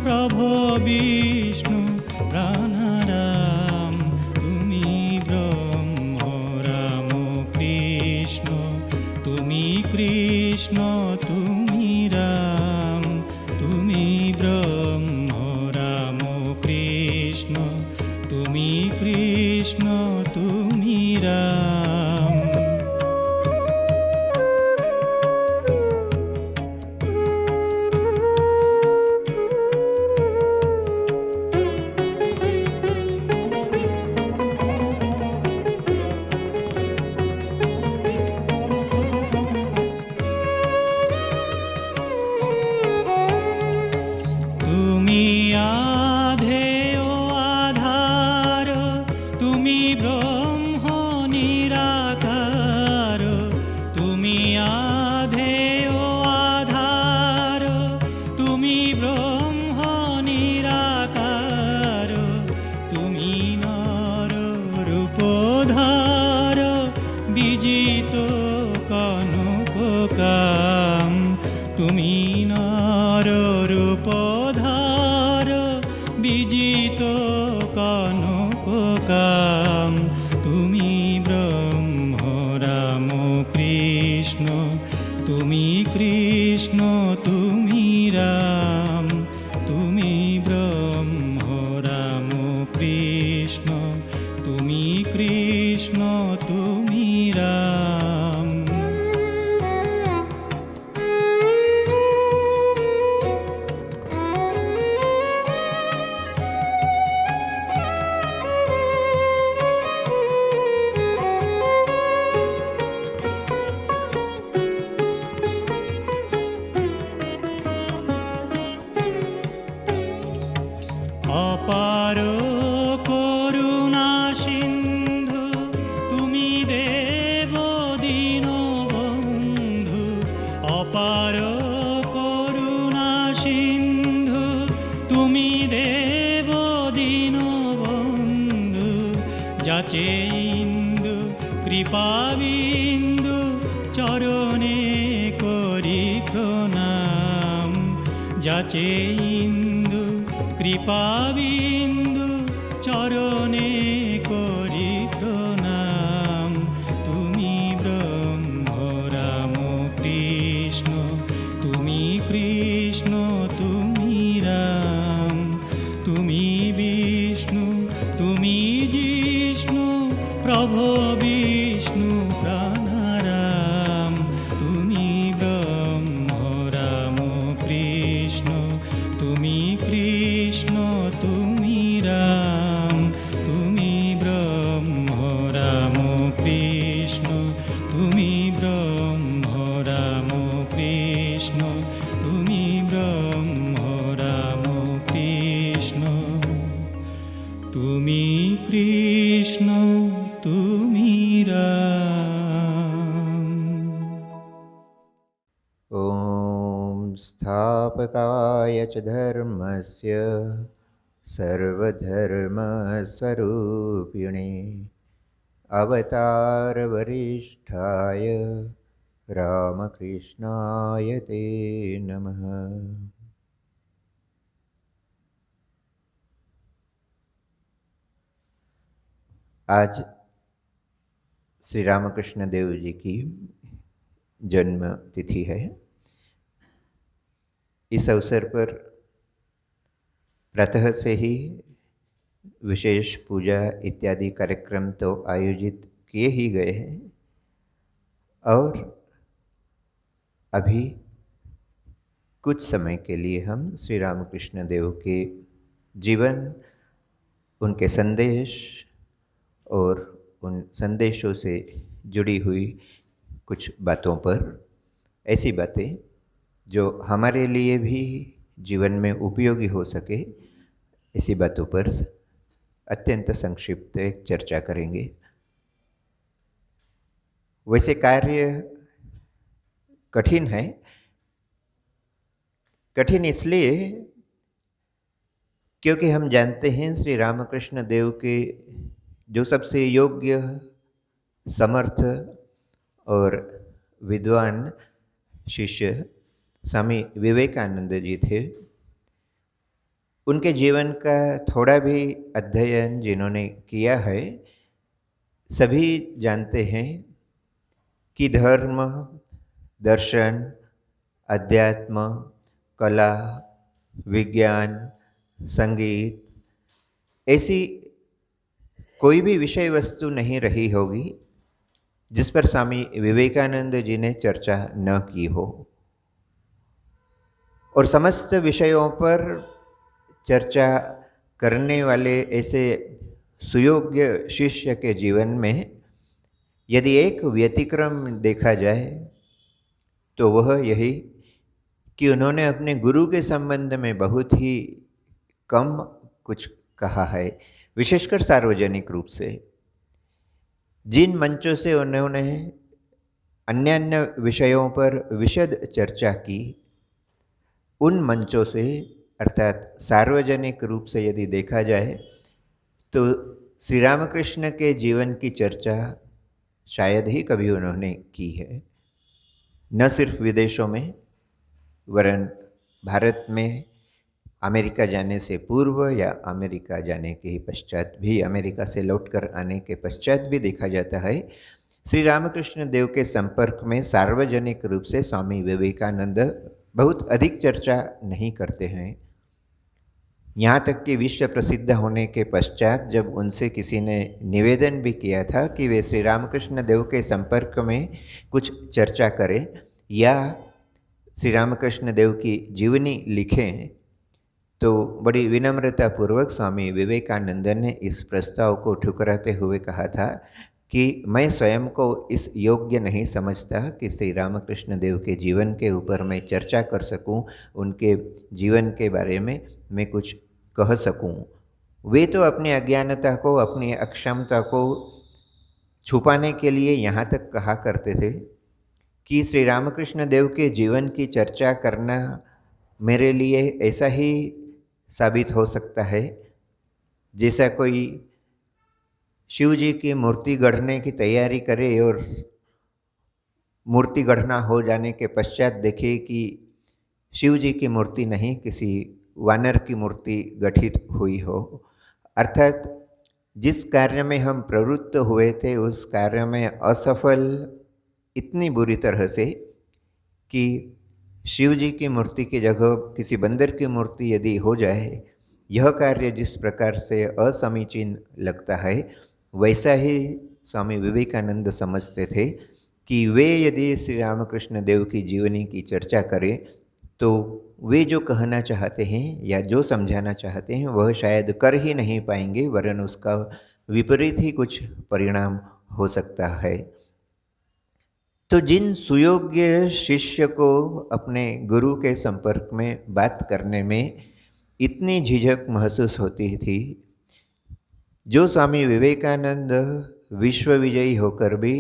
प्रभो विष्णु प्राणाराम तुमी ब्रह्म राम कृष्ण तुमी कृष्ण तुमी राम तुमी ब्रह्म राम कृष्ण तुमी कृष्ण तुमी राम। যাচে ইন্দু কৃপাবিন্দু চরণে করি প্রণাম যাচে ইন্দু কৃপাবিন্দু চরণে করি প্রণাম তুমি ব্রহ্ম রাম কৃষ্ণ তুমি কৃষ্ণ তুমি রাম তুমি বিষ্ণু তুমি প্রভো বিষ্ণু প্রাণারাম তুমি ব্রহ্ম রাম কৃষ্ণ তুমি কৃষ্ণ তুমি রাম তুমি ব্রহ্ম রাম কৃষ্ণ তুমি ব্রহ্ম রাম কৃষ্ণ তুমি ব্রহ্ম রাম কৃষ্ণ তুমি কৃষ্ণ তুমি রাম। ॐ स्थापकाय च धर्मस्य सर्वधर्मस्वरूपिणे अवतारवरिष्ठाय रामकृष्णाय ते नमः। आज श्री रामकृष्ण देव जी की जन्म तिथि है। इस अवसर पर प्रातः से ही विशेष पूजा इत्यादि कार्यक्रम तो आयोजित किए ही गए हैं और अभी कुछ समय के लिए हम श्री रामकृष्ण देव के जीवन, उनके संदेश और उन संदेशों से जुड़ी हुई कुछ बातों पर, ऐसी बातें जो हमारे लिए भी जीवन में उपयोगी हो सके, ऐसी बातों पर अत्यंत संक्षिप्त एक चर्चा करेंगे। वैसे कार्य कठिन है। कठिन इसलिए क्योंकि हम जानते हैं श्री रामकृष्ण देव के जो सबसे योग्य, समर्थ और विद्वान शिष्य स्वामी विवेकानंद जी थे, उनके जीवन का थोड़ा भी अध्ययन जिन्होंने किया है, सभी जानते हैं कि धर्म, दर्शन, अध्यात्म, कला, विज्ञान, संगीत, ऐसी कोई भी विषय वस्तु नहीं रही होगी जिस पर स्वामी विवेकानंद जी ने चर्चा न की हो। और समस्त विषयों पर चर्चा करने वाले ऐसे सुयोग्य शिष्य के जीवन में यदि एक व्यतिक्रम देखा जाए तो वह यही कि उन्होंने अपने गुरु के संबंध में बहुत ही कम कुछ कहा है, विशेषकर सार्वजनिक रूप से। जिन मंचों से उन्होंने अन्य अन्य विषयों पर विशद चर्चा की, उन मंचों से अर्थात सार्वजनिक रूप से यदि देखा जाए तो श्री रामकृष्ण के जीवन की चर्चा शायद ही कभी उन्होंने की है, न सिर्फ विदेशों में वरन भारत में अमेरिका जाने से पूर्व या अमेरिका जाने के पश्चात भी, अमेरिका से लौटकर आने के पश्चात भी देखा जाता है श्री रामकृष्ण देव के संपर्क में सार्वजनिक रूप से स्वामी विवेकानंद बहुत अधिक चर्चा नहीं करते हैं। यहाँ तक कि विश्व प्रसिद्ध होने के पश्चात जब उनसे किसी ने निवेदन भी किया था कि वे श्री रामकृष्ण देव के संपर्क में कुछ चर्चा करें या श्री रामकृष्ण देव की जीवनी लिखें, तो बड़ी विनम्रतापूर्वक स्वामी विवेकानंद ने इस प्रस्ताव को ठुकराते हुए कहा था कि मैं स्वयं को इस योग्य नहीं समझता कि श्री रामकृष्ण देव के जीवन के ऊपर मैं चर्चा कर सकूं, उनके जीवन के बारे में मैं कुछ कह सकूं। वे तो अपनी अज्ञानता को, अपनी अक्षमता को छुपाने के लिए यहाँ तक कहा करते थे कि श्री रामकृष्ण देव के जीवन की चर्चा करना मेरे लिए ऐसा ही साबित हो सकता है जैसा कोई शिव जी की मूर्ति गढ़ने की तैयारी करे और मूर्ति गढ़ना हो जाने के पश्चात देखे कि शिव जी की मूर्ति नहीं, किसी वानर की मूर्ति गठित हुई हो। अर्थात जिस कार्य में हम प्रवृत्त हुए थे उस कार्य में असफल इतनी बुरी तरह से कि शिव जी की मूर्ति की जगह किसी बंदर की मूर्ति यदि हो जाए, यह कार्य जिस प्रकार से असमीचीन लगता है, वैसा ही स्वामी विवेकानंद समझते थे कि वे यदि श्री रामकृष्ण देव की जीवनी की चर्चा करें तो वे जो कहना चाहते हैं या जो समझाना चाहते हैं वह शायद कर ही नहीं पाएंगे, वरन उसका विपरीत ही कुछ परिणाम हो सकता है। तो जिन सुयोग्य शिष्य को अपने गुरु के संपर्क में बात करने में इतनी झिझक महसूस होती थी, जो स्वामी विवेकानंद विश्व विजयी होकर भी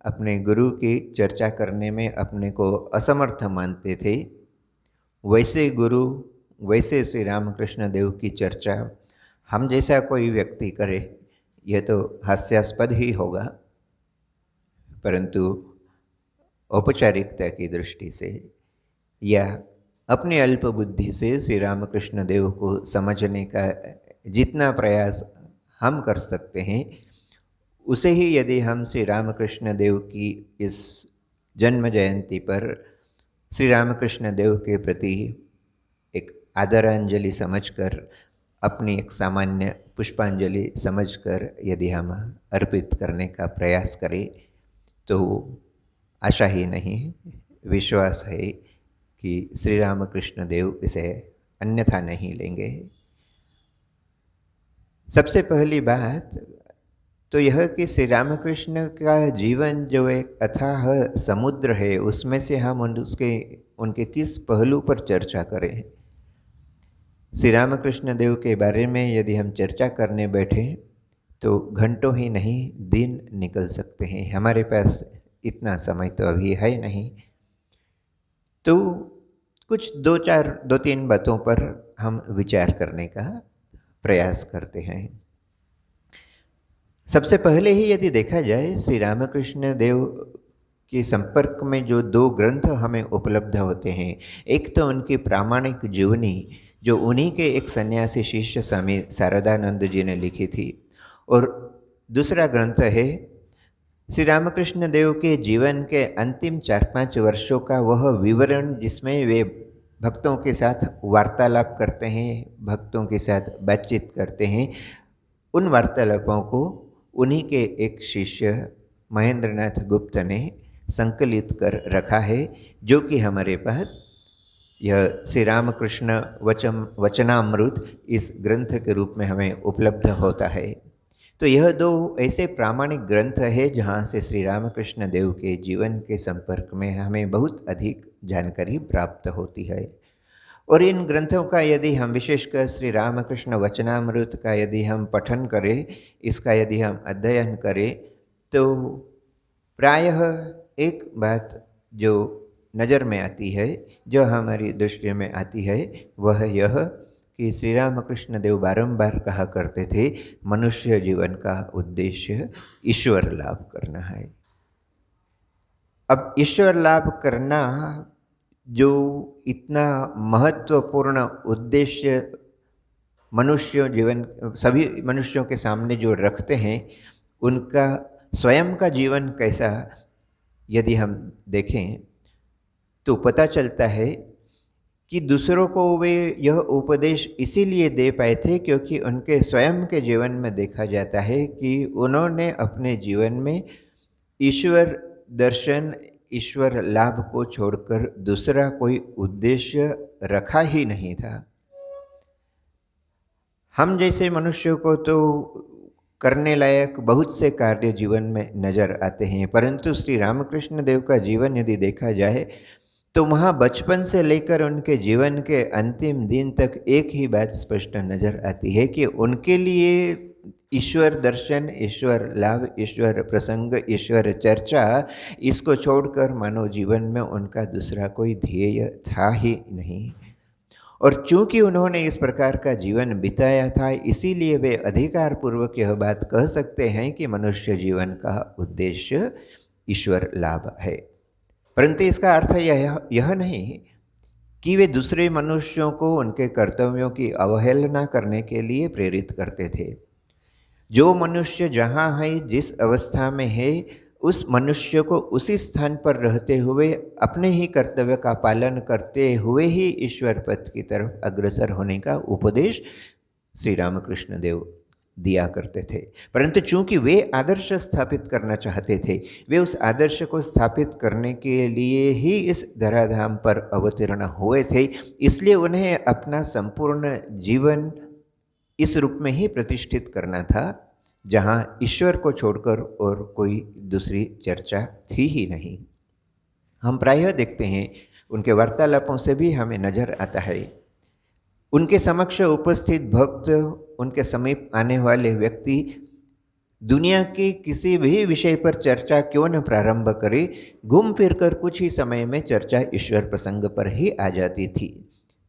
अपने गुरु की चर्चा करने में अपने को असमर्थ मानते थे, वैसे गुरु, वैसे श्री रामकृष्ण देव की चर्चा हम जैसा कोई व्यक्ति करे यह तो हास्यास्पद ही होगा, परंतु औपचारिकता की दृष्टि से या अपने अल्प बुद्धि से श्री रामकृष्ण देव को समझने का जितना प्रयास हम कर सकते हैं, उसे ही यदि हम श्री रामकृष्ण देव की इस जन्म जयंती पर श्री रामकृष्ण देव के प्रति एक आदरांजलि समझकर, अपनी एक सामान्य पुष्पांजलि समझकर यदि हम अर्पित करने का प्रयास करें तो आशा ही नहीं, विश्वास है कि श्री रामकृष्ण देव इसे अन्यथा नहीं लेंगे। सबसे पहली बात तो यह कि श्री रामकृष्ण का जीवन जो एक अथाह समुद्र है, उसमें से हम उनके किस पहलू पर चर्चा करें। श्री रामकृष्ण देव के बारे में यदि हम चर्चा करने बैठें तो घंटों ही नहीं दिन निकल सकते हैं, हमारे पास इतना समय तो अभी है नहीं। तो कुछ दो तीन बातों पर हम विचार करने का प्रयास करते हैं। सबसे पहले ही यदि देखा जाए, श्री रामकृष्ण देव के संपर्क में जो दो ग्रंथ हमें उपलब्ध होते हैं, एक तो उनकी प्रामाणिक जीवनी जो उन्हीं के एक सन्यासी शिष्य स्वामी शारदानंद जी ने लिखी थी। और दूसरा ग्रंथ है श्री रामकृष्ण देव के जीवन के अंतिम 4-5 वर्षों का वह विवरण, जिसमें वे भक्तों के साथ वार्तालाप करते हैं, भक्तों के साथ बातचीत करते हैं। उन वार्तालापों को उन्हीं के एक शिष्य महेंद्रनाथ गुप्त ने संकलित कर रखा है, जो कि हमारे पास यह श्री रामकृष्ण वचनामृत इस ग्रंथ के रूप में हमें उपलब्ध होता है। तो यह दो ऐसे प्रामाणिक ग्रंथ है जहाँ से श्री रामकृष्ण देव के जीवन के संपर्क में हमें बहुत अधिक जानकारी प्राप्त होती है। और इन ग्रंथों का यदि हम विशेषकर श्री रामकृष्ण वचनामृत का यदि हम पठन करें, इसका यदि हम अध्ययन करें, तो प्रायः एक बात जो नज़र में आती है, जो हमारी दृष्टि में आती है, वह यह कि श्री रामकृष्ण देव बारंबार कहा करते थे, मनुष्य जीवन का उद्देश्य ईश्वर लाभ करना है। अब ईश्वर लाभ करना जो इतना महत्वपूर्ण उद्देश्य मनुष्य जीवन सभी मनुष्यों के सामने जो रखते हैं, उनका स्वयं का जीवन कैसा यदि हम देखें तो पता चलता है कि दूसरों को वे यह उपदेश इसीलिए दे पाए थे क्योंकि उनके स्वयं के जीवन में देखा जाता है कि उन्होंने अपने जीवन में ईश्वर दर्शन, ईश्वर लाभ को छोड़कर दूसरा कोई उद्देश्य रखा ही नहीं था। हम जैसे मनुष्यों को तो करने लायक बहुत से कार्य जीवन में नज़र आते हैं, परंतु श्री रामकृष्ण देव का जीवन यदि देखा जाए तो वहाँ बचपन से लेकर उनके जीवन के अंतिम दिन तक एक ही बात स्पष्ट नज़र आती है कि उनके लिए ईश्वर दर्शन, ईश्वर लाभ, ईश्वर प्रसंग, ईश्वर चर्चा, इसको छोड़कर मानव जीवन में उनका दूसरा कोई ध्येय था ही नहीं। और चूँकि उन्होंने इस प्रकार का जीवन बिताया था, इसीलिए वे अधिकारपूर्वक यह बात कह सकते हैं कि मनुष्य जीवन का उद्देश्य ईश्वर लाभ है। परंतु इसका अर्थ यह नहीं कि वे दूसरे मनुष्यों को उनके कर्तव्यों की अवहेलना करने के लिए प्रेरित करते थे। जो मनुष्य जहाँ है, जिस अवस्था में है, उस मनुष्य को उसी स्थान पर रहते हुए अपने ही कर्तव्य का पालन करते हुए ही ईश्वर पथ की तरफ अग्रसर होने का उपदेश श्री रामकृष्ण देव दिया करते थे। परंतु चूंकि वे आदर्श स्थापित करना चाहते थे, वे उस आदर्श को स्थापित करने के लिए ही इस धराधाम पर अवतीर्ण हुए थे, इसलिए उन्हें अपना संपूर्ण जीवन इस रूप में ही प्रतिष्ठित करना था जहाँ ईश्वर को छोड़कर और कोई दूसरी चर्चा थी ही नहीं। हम प्रायः देखते हैं, उनके वार्तालापों से भी हमें नज़र आता है, उनके समक्ष उपस्थित भक्त, उनके समीप आने वाले व्यक्ति दुनिया के किसी भी विषय पर चर्चा क्यों न प्रारंभ करे, घूम फिर कर कुछ ही समय में चर्चा ईश्वर प्रसंग पर ही आ जाती थी।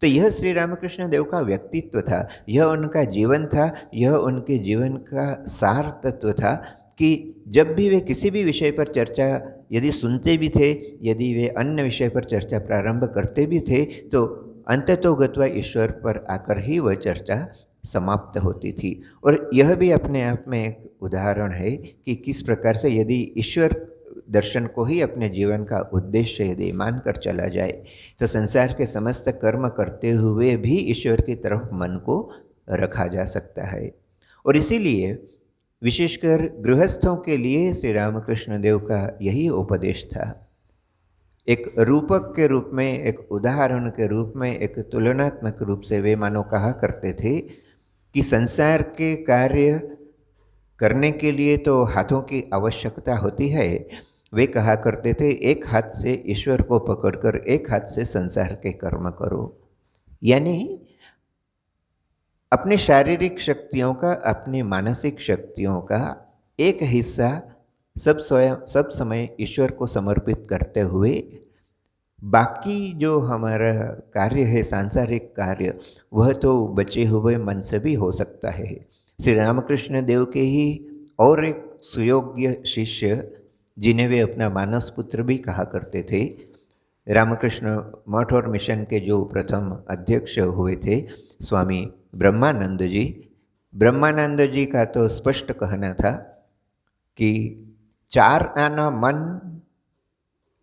तो यह श्री रामकृष्ण देव का व्यक्तित्व था, यह उनका जीवन था, यह उनके जीवन का सार तत्व था कि जब भी वे किसी भी विषय पर चर्चा यदि सुनते भी थे, यदि वे अन्य विषय पर चर्चा प्रारंभ करते भी थे, तो अंततोगत्वा ईश्वर पर आकर ही वह चर्चा समाप्त होती थी। और यह भी अपने आप में एक उदाहरण है कि किस प्रकार से यदि ईश्वर दर्शन को ही अपने जीवन का उद्देश्य यदि मानकर चला जाए, तो संसार के समस्त कर्म करते हुए भी ईश्वर की तरफ मन को रखा जा सकता है। और इसीलिए विशेषकर गृहस्थों के लिए श्री रामकृष्ण देव का यही उपदेश था। एक रूपक के रूप में, एक उदाहरण के रूप में, एक तुलनात्मक रूप से वे मानो कहा करते थे कि संसार के कार्य करने के लिए तो हाथों की आवश्यकता होती है। वे कहा करते थे, एक हाथ से ईश्वर को पकड़कर एक हाथ से संसार के कर्म करो। यानी अपने शारीरिक शक्तियों का, अपनी मानसिक शक्तियों का एक हिस्सा सब समय ईश्वर को समर्पित करते हुए बाकी जो हमारा कार्य है, सांसारिक कार्य, वह तो बचे हुए मन से भी हो सकता है। श्री रामकृष्ण देव के ही और एक सुयोग्य शिष्य, जिन्हें वे अपना मानस पुत्र भी कहा करते थे, रामकृष्ण मठ और मिशन के जो प्रथम अध्यक्ष हुए थे स्वामी ब्रह्मानंद जी, ब्रह्मानंद जी का तो स्पष्ट कहना था कि 4 आना मन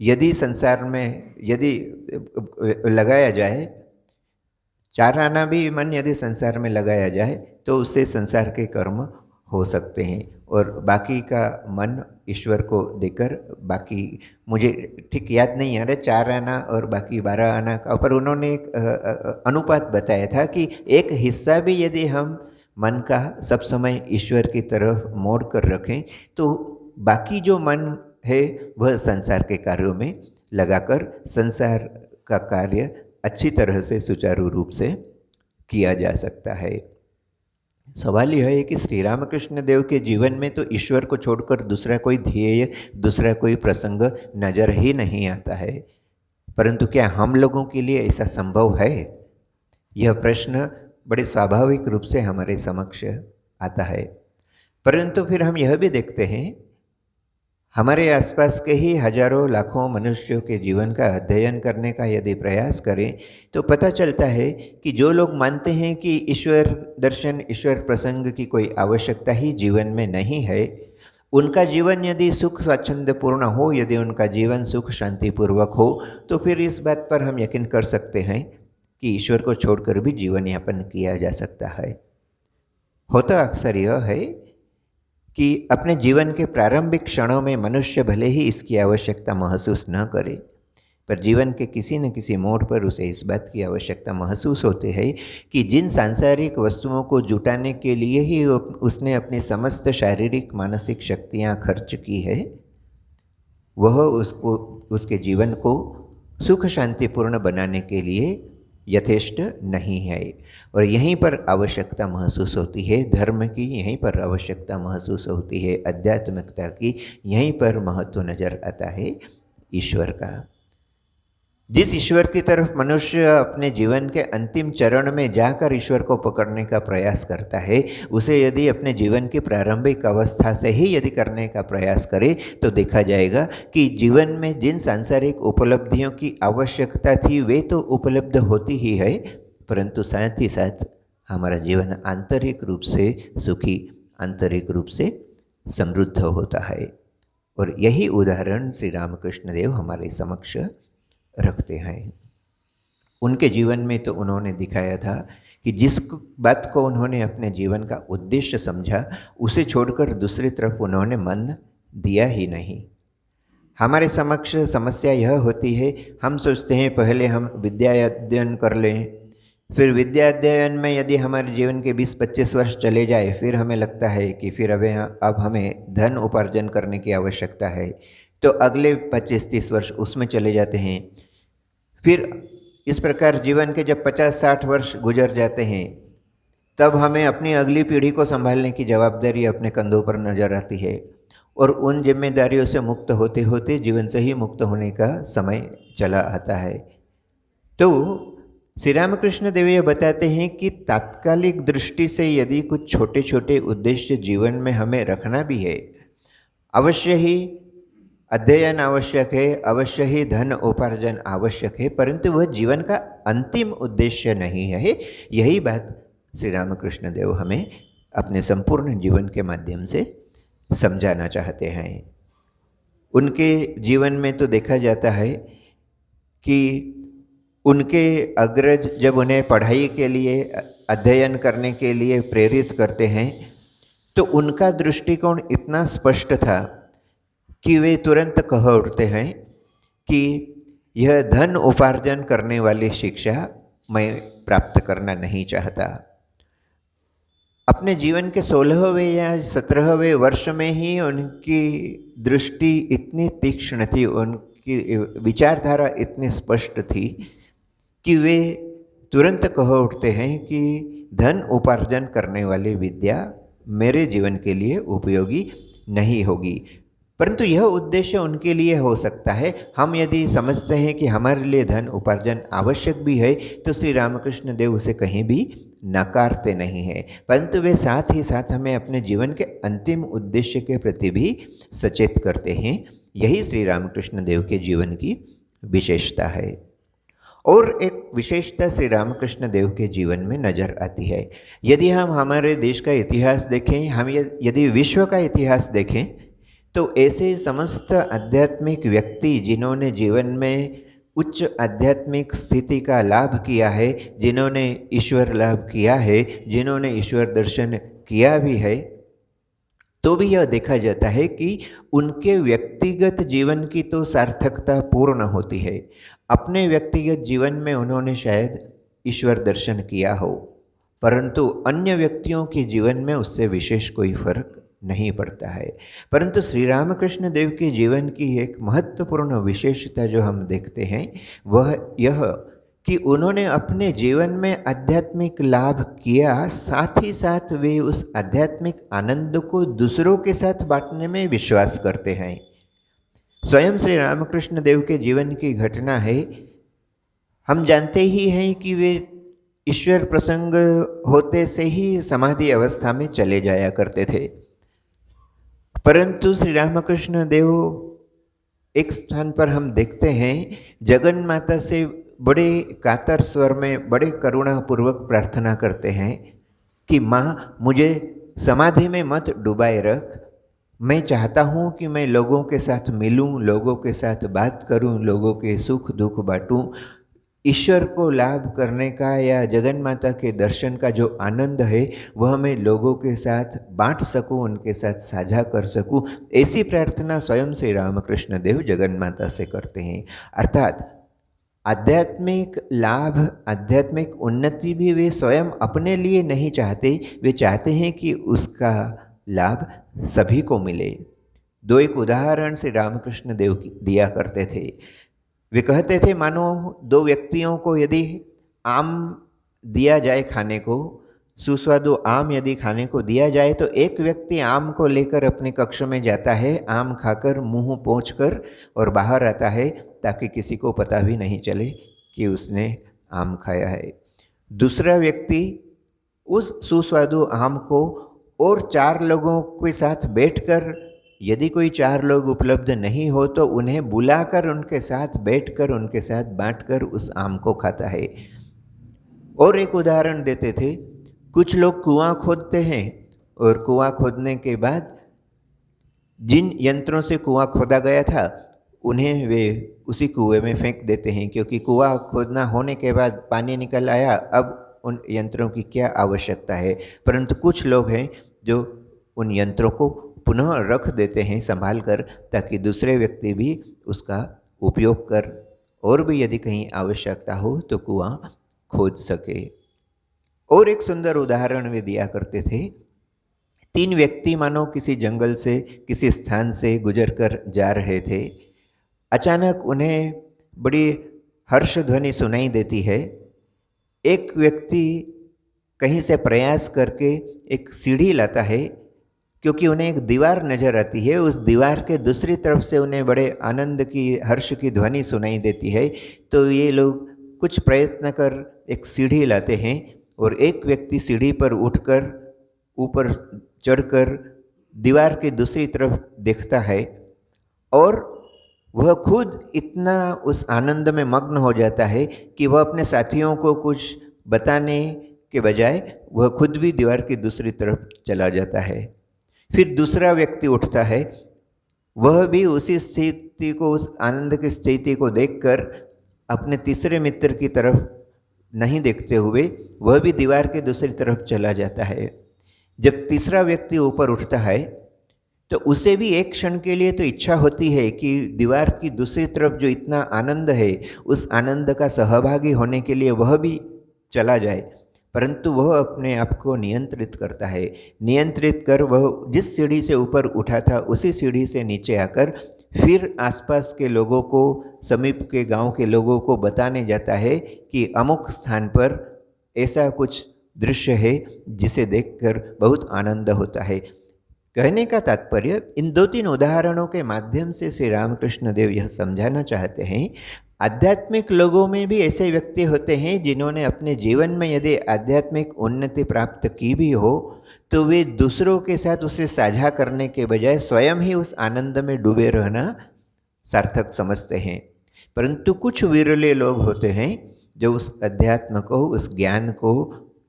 यदि संसार में यदि लगाया जाए, 4 आना भी मन यदि संसार में लगाया जाए तो उससे संसार के कर्म हो सकते हैं, और बाकी का मन ईश्वर को देकर, बाकी मुझे ठीक याद नहीं आ रहा 4 आना और बाकी 12 आना का, पर उन्होंने एक अनुपात बताया था कि एक हिस्सा भी यदि हम मन का सब समय ईश्वर की तरफ मोड़ कर रखें तो बाकी जो मन है वह संसार के कार्यों में लगाकर संसार का कार्य अच्छी तरह से सुचारू रूप से किया जा सकता है। सवाल यह है कि श्री रामकृष्ण देव के जीवन में तो ईश्वर को छोड़कर दूसरा कोई ध्येय, दूसरा कोई प्रसंग नजर ही नहीं आता है, परंतु क्या हम लोगों के लिए ऐसा संभव है? यह प्रश्न बड़े स्वाभाविक रूप से हमारे समक्ष आता है। परंतु फिर हम यह भी देखते हैं, हमारे आसपास के ही हजारों लाखों मनुष्यों के जीवन का अध्ययन करने का यदि प्रयास करें तो पता चलता है कि जो लोग मानते हैं कि ईश्वर दर्शन, ईश्वर प्रसंग की कोई आवश्यकता ही जीवन में नहीं है, उनका जीवन यदि सुख स्वाच्छंद्यपूर्ण हो, यदि उनका जीवन सुख शांतिपूर्वक हो, तो फिर इस बात पर हम यकीन कर सकते हैं कि ईश्वर को छोड़कर भी जीवन यापन किया जा सकता है। होता अक्सर यह है कि अपने जीवन के प्रारंभिक क्षणों में मनुष्य भले ही इसकी आवश्यकता महसूस न करे, पर जीवन के किसी न किसी मोड़ पर उसे इस बात की आवश्यकता महसूस होती है कि जिन सांसारिक वस्तुओं को जुटाने के लिए ही उसने अपनी समस्त शारीरिक मानसिक शक्तियाँ खर्च की है, वह उसके जीवन को सुख शांतिपूर्ण बनाने के लिए यथेष्ट नहीं है। और यहीं पर आवश्यकता महसूस होती है धर्म की, यहीं पर आवश्यकता महसूस होती है आध्यात्मिकता की, यहीं पर महत्व नज़र आता है ईश्वर का। जिस ईश्वर की तरफ मनुष्य अपने जीवन के अंतिम चरण में जाकर ईश्वर को पकड़ने का प्रयास करता है, उसे यदि अपने जीवन की प्रारंभिक अवस्था से ही यदि करने का प्रयास करे तो देखा जाएगा कि जीवन में जिन सांसारिक उपलब्धियों की आवश्यकता थी वे तो उपलब्ध होती ही है, परंतु साथ ही साथ हमारा जीवन आंतरिक रूप से सुखी, आंतरिक रूप से समृद्ध होता है। और यही उदाहरण श्री रामकृष्ण देव हमारे समक्ष रखते हैं। उनके जीवन में तो उन्होंने दिखाया था कि जिस बात को उन्होंने अपने जीवन का उद्देश्य समझा, उसे छोड़कर दूसरी तरफ उन्होंने मन दिया ही नहीं। हमारे समक्ष समस्या यह होती है, हम सोचते हैं पहले हम विद्या अध्ययन कर लें, फिर विद्या अध्ययन में यदि हमारे जीवन के 20-25 वर्ष चले जाए, फिर हमें लगता है कि फिर अब हमें धन उपार्जन करने की आवश्यकता है, तो अगले 25-30 वर्ष उसमें चले जाते हैं। फिर इस प्रकार जीवन के जब 50-60 वर्ष गुजर जाते हैं, तब हमें अपनी अगली पीढ़ी को संभालने की जवाबदारी अपने कंधों पर नजर आती है, और उन जिम्मेदारियों से मुक्त होते होते जीवन से ही मुक्त होने का समय चला आता है। तो श्री रामकृष्ण देव ये बताते हैं कि तात्कालिक दृष्टि से यदि कुछ छोटे छोटे उद्देश्य जीवन में हमें रखना भी है, अवश्य ही अध्ययन आवश्यक है, अवश्य ही धन उपार्जन आवश्यक है, परंतु वह जीवन का अंतिम उद्देश्य नहीं है। यही बात श्री रामकृष्ण देव हमें अपने संपूर्ण जीवन के माध्यम से समझाना चाहते हैं। उनके जीवन में तो देखा जाता है कि उनके अग्रज जब उन्हें पढ़ाई के लिए, अध्ययन करने के लिए प्रेरित करते हैं, तो उनका दृष्टिकोण इतना स्पष्ट था कि वे तुरंत कह उठते हैं कि यह धन उपार्जन करने वाली शिक्षा मैं प्राप्त करना नहीं चाहता। अपने जीवन के 16वें या 17वें वर्ष में ही उनकी दृष्टि इतनी तीक्ष्ण थी, उनकी विचारधारा इतनी स्पष्ट थी कि वे तुरंत कह उठते हैं कि धन उपार्जन करने वाली विद्या मेरे जीवन के लिए उपयोगी नहीं होगी। परंतु यह उद्देश्य उनके लिए हो सकता है। हम यदि समझते हैं कि हमारे लिए धन उपार्जन आवश्यक भी है, तो श्री रामकृष्ण देव उसे कहीं भी नकारते नहीं हैं, परंतु वे साथ ही साथ हमें अपने जीवन के अंतिम उद्देश्य के प्रति भी सचेत करते हैं। यही श्री रामकृष्ण देव के जीवन की विशेषता है। और एक विशेषता श्री रामकृष्ण देव के जीवन में नज़र आती है। यदि हम हमारे देश का इतिहास देखें, हम यदि विश्व का इतिहास देखें, तो ऐसे समस्त आध्यात्मिक व्यक्ति जिन्होंने जीवन में उच्च आध्यात्मिक स्थिति का लाभ किया है, जिन्होंने ईश्वर लाभ किया है, जिन्होंने ईश्वर दर्शन किया भी है, तो भी यह देखा जाता है कि उनके व्यक्तिगत जीवन की तो सार्थकता पूर्ण होती है। अपने व्यक्तिगत जीवन में उन्होंने शायद ईश्वर दर्शन किया हो, परंतु अन्य व्यक्तियों के जीवन में उससे विशेष कोई फर्क नहीं पड़ता है। परंतु श्री रामकृष्ण देव के जीवन की एक महत्वपूर्ण विशेषता जो हम देखते हैं वह यह कि उन्होंने अपने जीवन में आध्यात्मिक लाभ किया, साथ ही साथ वे उस आध्यात्मिक आनंद को दूसरों के साथ बांटने में विश्वास करते हैं। स्वयं श्री रामकृष्ण देव के जीवन की घटना है। हम जानते ही हैं कि वे ईश्वर प्रसंग होते से ही समाधि अवस्था में चले जाया करते थे, परंतु श्री रामकृष्ण देव एक स्थान पर हम देखते हैं जगन माता से बड़े कातर स्वर में बड़े करुणापूर्वक प्रार्थना करते हैं कि माँ, मुझे समाधि में मत डुबाए रख। मैं चाहता हूँ कि मैं लोगों के साथ मिलूँ, लोगों के साथ बात करूँ, लोगों के सुख दुख बांटूँ। ईश्वर को लाभ करने का या जगन माता के दर्शन का जो आनंद है वह मैं लोगों के साथ बांट सकूं, उनके साथ साझा कर सकूं। ऐसी प्रार्थना स्वयं श्री रामकृष्ण देव जगन माता से करते हैं। अर्थात आध्यात्मिक लाभ, आध्यात्मिक उन्नति भी वे स्वयं अपने लिए नहीं चाहते, वे चाहते हैं कि उसका लाभ सभी को मिले। दो एक उदाहरण श्री रामकृष्ण देव दिया करते थे। वे कहते थे, मानो दो व्यक्तियों को यदि आम दिया जाए खाने को, सुस्वादु आम यदि खाने को दिया जाए, तो एक व्यक्ति आम को लेकर अपने कक्ष में जाता है, आम खाकर मुंह पोंछकर और बाहर आता है ताकि किसी को पता भी नहीं चले कि उसने आम खाया है। दूसरा व्यक्ति उस सुस्वादु आम को और 4 लोगों के साथ बैठकर, यदि कोई 4 लोग उपलब्ध नहीं हो तो उन्हें बुलाकर उनके साथ बैठकर उनके साथ बांटकर उस आम को खाता है। और एक उदाहरण देते थे, कुछ लोग कुआं खोदते हैं और कुआं खोदने के बाद जिन यंत्रों से कुआं खोदा गया था उन्हें वे उसी कुएं में फेंक देते हैं, क्योंकि कुआं खोदना होने के बाद पानी निकल आया, अब उन यंत्रों की क्या आवश्यकता है। परंतु कुछ लोग हैं जो उन यंत्रों को पुनः रख देते हैं संभाल कर, ताकि दूसरे व्यक्ति भी उसका उपयोग कर और भी यदि कहीं आवश्यकता हो तो कुआं खोद सके। और एक सुंदर उदाहरण वे दिया करते थे। 3 व्यक्ति मानो किसी जंगल से, किसी स्थान से गुजर कर जा रहे थे। अचानक उन्हें बड़ी हर्ष ध्वनि सुनाई देती है। एक व्यक्ति कहीं से प्रयास करके एक सीढ़ी लाता है, क्योंकि उन्हें एक दीवार नज़र आती है। उस दीवार के दूसरी तरफ से उन्हें बड़े आनंद की, हर्ष की ध्वनि सुनाई देती है। तो ये लोग कुछ प्रयत्न कर एक सीढ़ी लाते हैं और एक व्यक्ति सीढ़ी पर उठकर ऊपर चढ़कर दीवार की दूसरी तरफ देखता है और वह खुद इतना उस आनंद में मग्न हो जाता है कि वह अपने साथियों को कुछ बताने के बजाय वह खुद भी दीवार की दूसरी तरफ चला जाता है। फिर दूसरा व्यक्ति उठता है, वह भी उसी स्थिति को, उस आनंद की स्थिति को देखकर अपने तीसरे मित्र की तरफ नहीं देखते हुए वह भी दीवार के दूसरी तरफ चला जाता है। जब तीसरा व्यक्ति ऊपर उठता है तो उसे भी एक क्षण के लिए तो इच्छा होती है कि दीवार की दूसरी तरफ जो इतना आनंद है उस आनंद का सहभागी होने के लिए वह भी चला जाए, परंतु वह अपने आप को नियंत्रित करता है। नियंत्रित कर वह जिस सीढ़ी से ऊपर उठा था उसी सीढ़ी से नीचे आकर फिर आसपास के लोगों को, समीप के गांव के लोगों को बताने जाता है कि अमुक स्थान पर ऐसा कुछ दृश्य है जिसे देखकर बहुत आनंद होता है। कहने का तात्पर्य, इन 2-3 उदाहरणों के माध्यम से श्री रामकृष्ण देव यह समझाना चाहते हैं, आध्यात्मिक लोगों में भी ऐसे व्यक्ति होते हैं जिन्होंने अपने जीवन में यदि आध्यात्मिक उन्नति प्राप्त की भी हो तो वे दूसरों के साथ उसे साझा करने के बजाय स्वयं ही उस आनंद में डूबे रहना सार्थक समझते हैं। परंतु कुछ विरले लोग होते हैं जो उस अध्यात्म को, उस ज्ञान को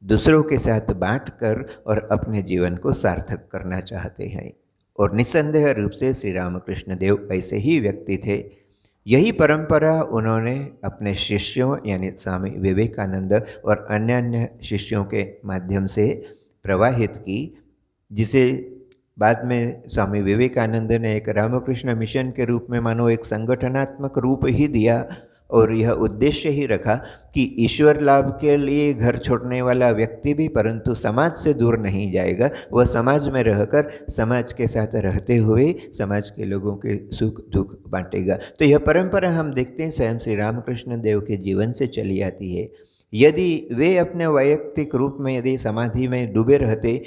दूसरों के साथ बांटकर और अपने जीवन को सार्थक करना चाहते हैं। और निस्संदेह रूप से श्री रामकृष्ण देव ऐसे ही व्यक्ति थे। यही परंपरा उन्होंने अपने शिष्यों यानी स्वामी विवेकानंद और अन्य अन्य शिष्यों के माध्यम से प्रवाहित की, जिसे बाद में स्वामी विवेकानंद ने एक रामकृष्ण मिशन के रूप में मानो एक संगठनात्मक रूप ही दिया और यह उद्देश्य ही रखा कि ईश्वर लाभ के लिए घर छोड़ने वाला व्यक्ति भी परंतु समाज से दूर नहीं जाएगा, वह समाज में रहकर समाज के साथ रहते हुए समाज के लोगों के सुख दुख बांटेगा। तो यह परंपरा हम देखते हैं स्वयं श्री रामकृष्ण देव के जीवन से चली आती है। यदि वे अपने वैयक्तिक रूप में यदि समाधि में डूबे रहते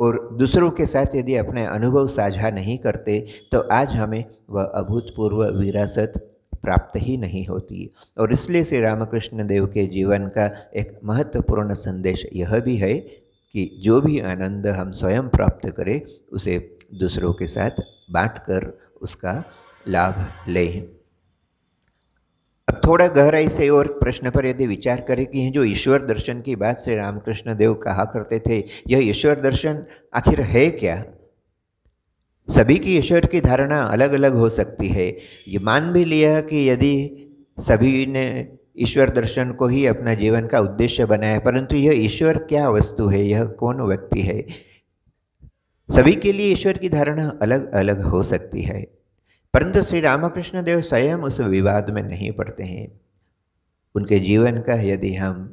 और दूसरों के साथ यदि अपने अनुभव साझा नहीं करते तो आज हमें वह अभूतपूर्व विरासत प्राप्त ही नहीं होती। और इसलिए श्री रामकृष्ण देव के जीवन का एक महत्वपूर्ण संदेश यह भी है कि जो भी आनंद हम स्वयं प्राप्त करें उसे दूसरों के साथ बांटकर उसका लाभ लें। अब थोड़ा गहराई से और प्रश्न पर यदि विचार करें कि जो ईश्वर दर्शन की बात श्री रामकृष्ण देव कहा करते थे, यह ईश्वर दर्शन आखिर है क्या? सभी की ईश्वर की धारणा अलग अलग हो सकती है। ये मान भी लिया कि यदि सभी ने ईश्वर दर्शन को ही अपना जीवन का उद्देश्य बनाया, परंतु यह ईश्वर क्या वस्तु है, यह कौन व्यक्ति है, सभी के लिए ईश्वर की धारणा अलग अलग हो सकती है। परंतु श्री रामकृष्ण देव स्वयं उस विवाद में नहीं पड़ते हैं। उनके जीवन का यदि हम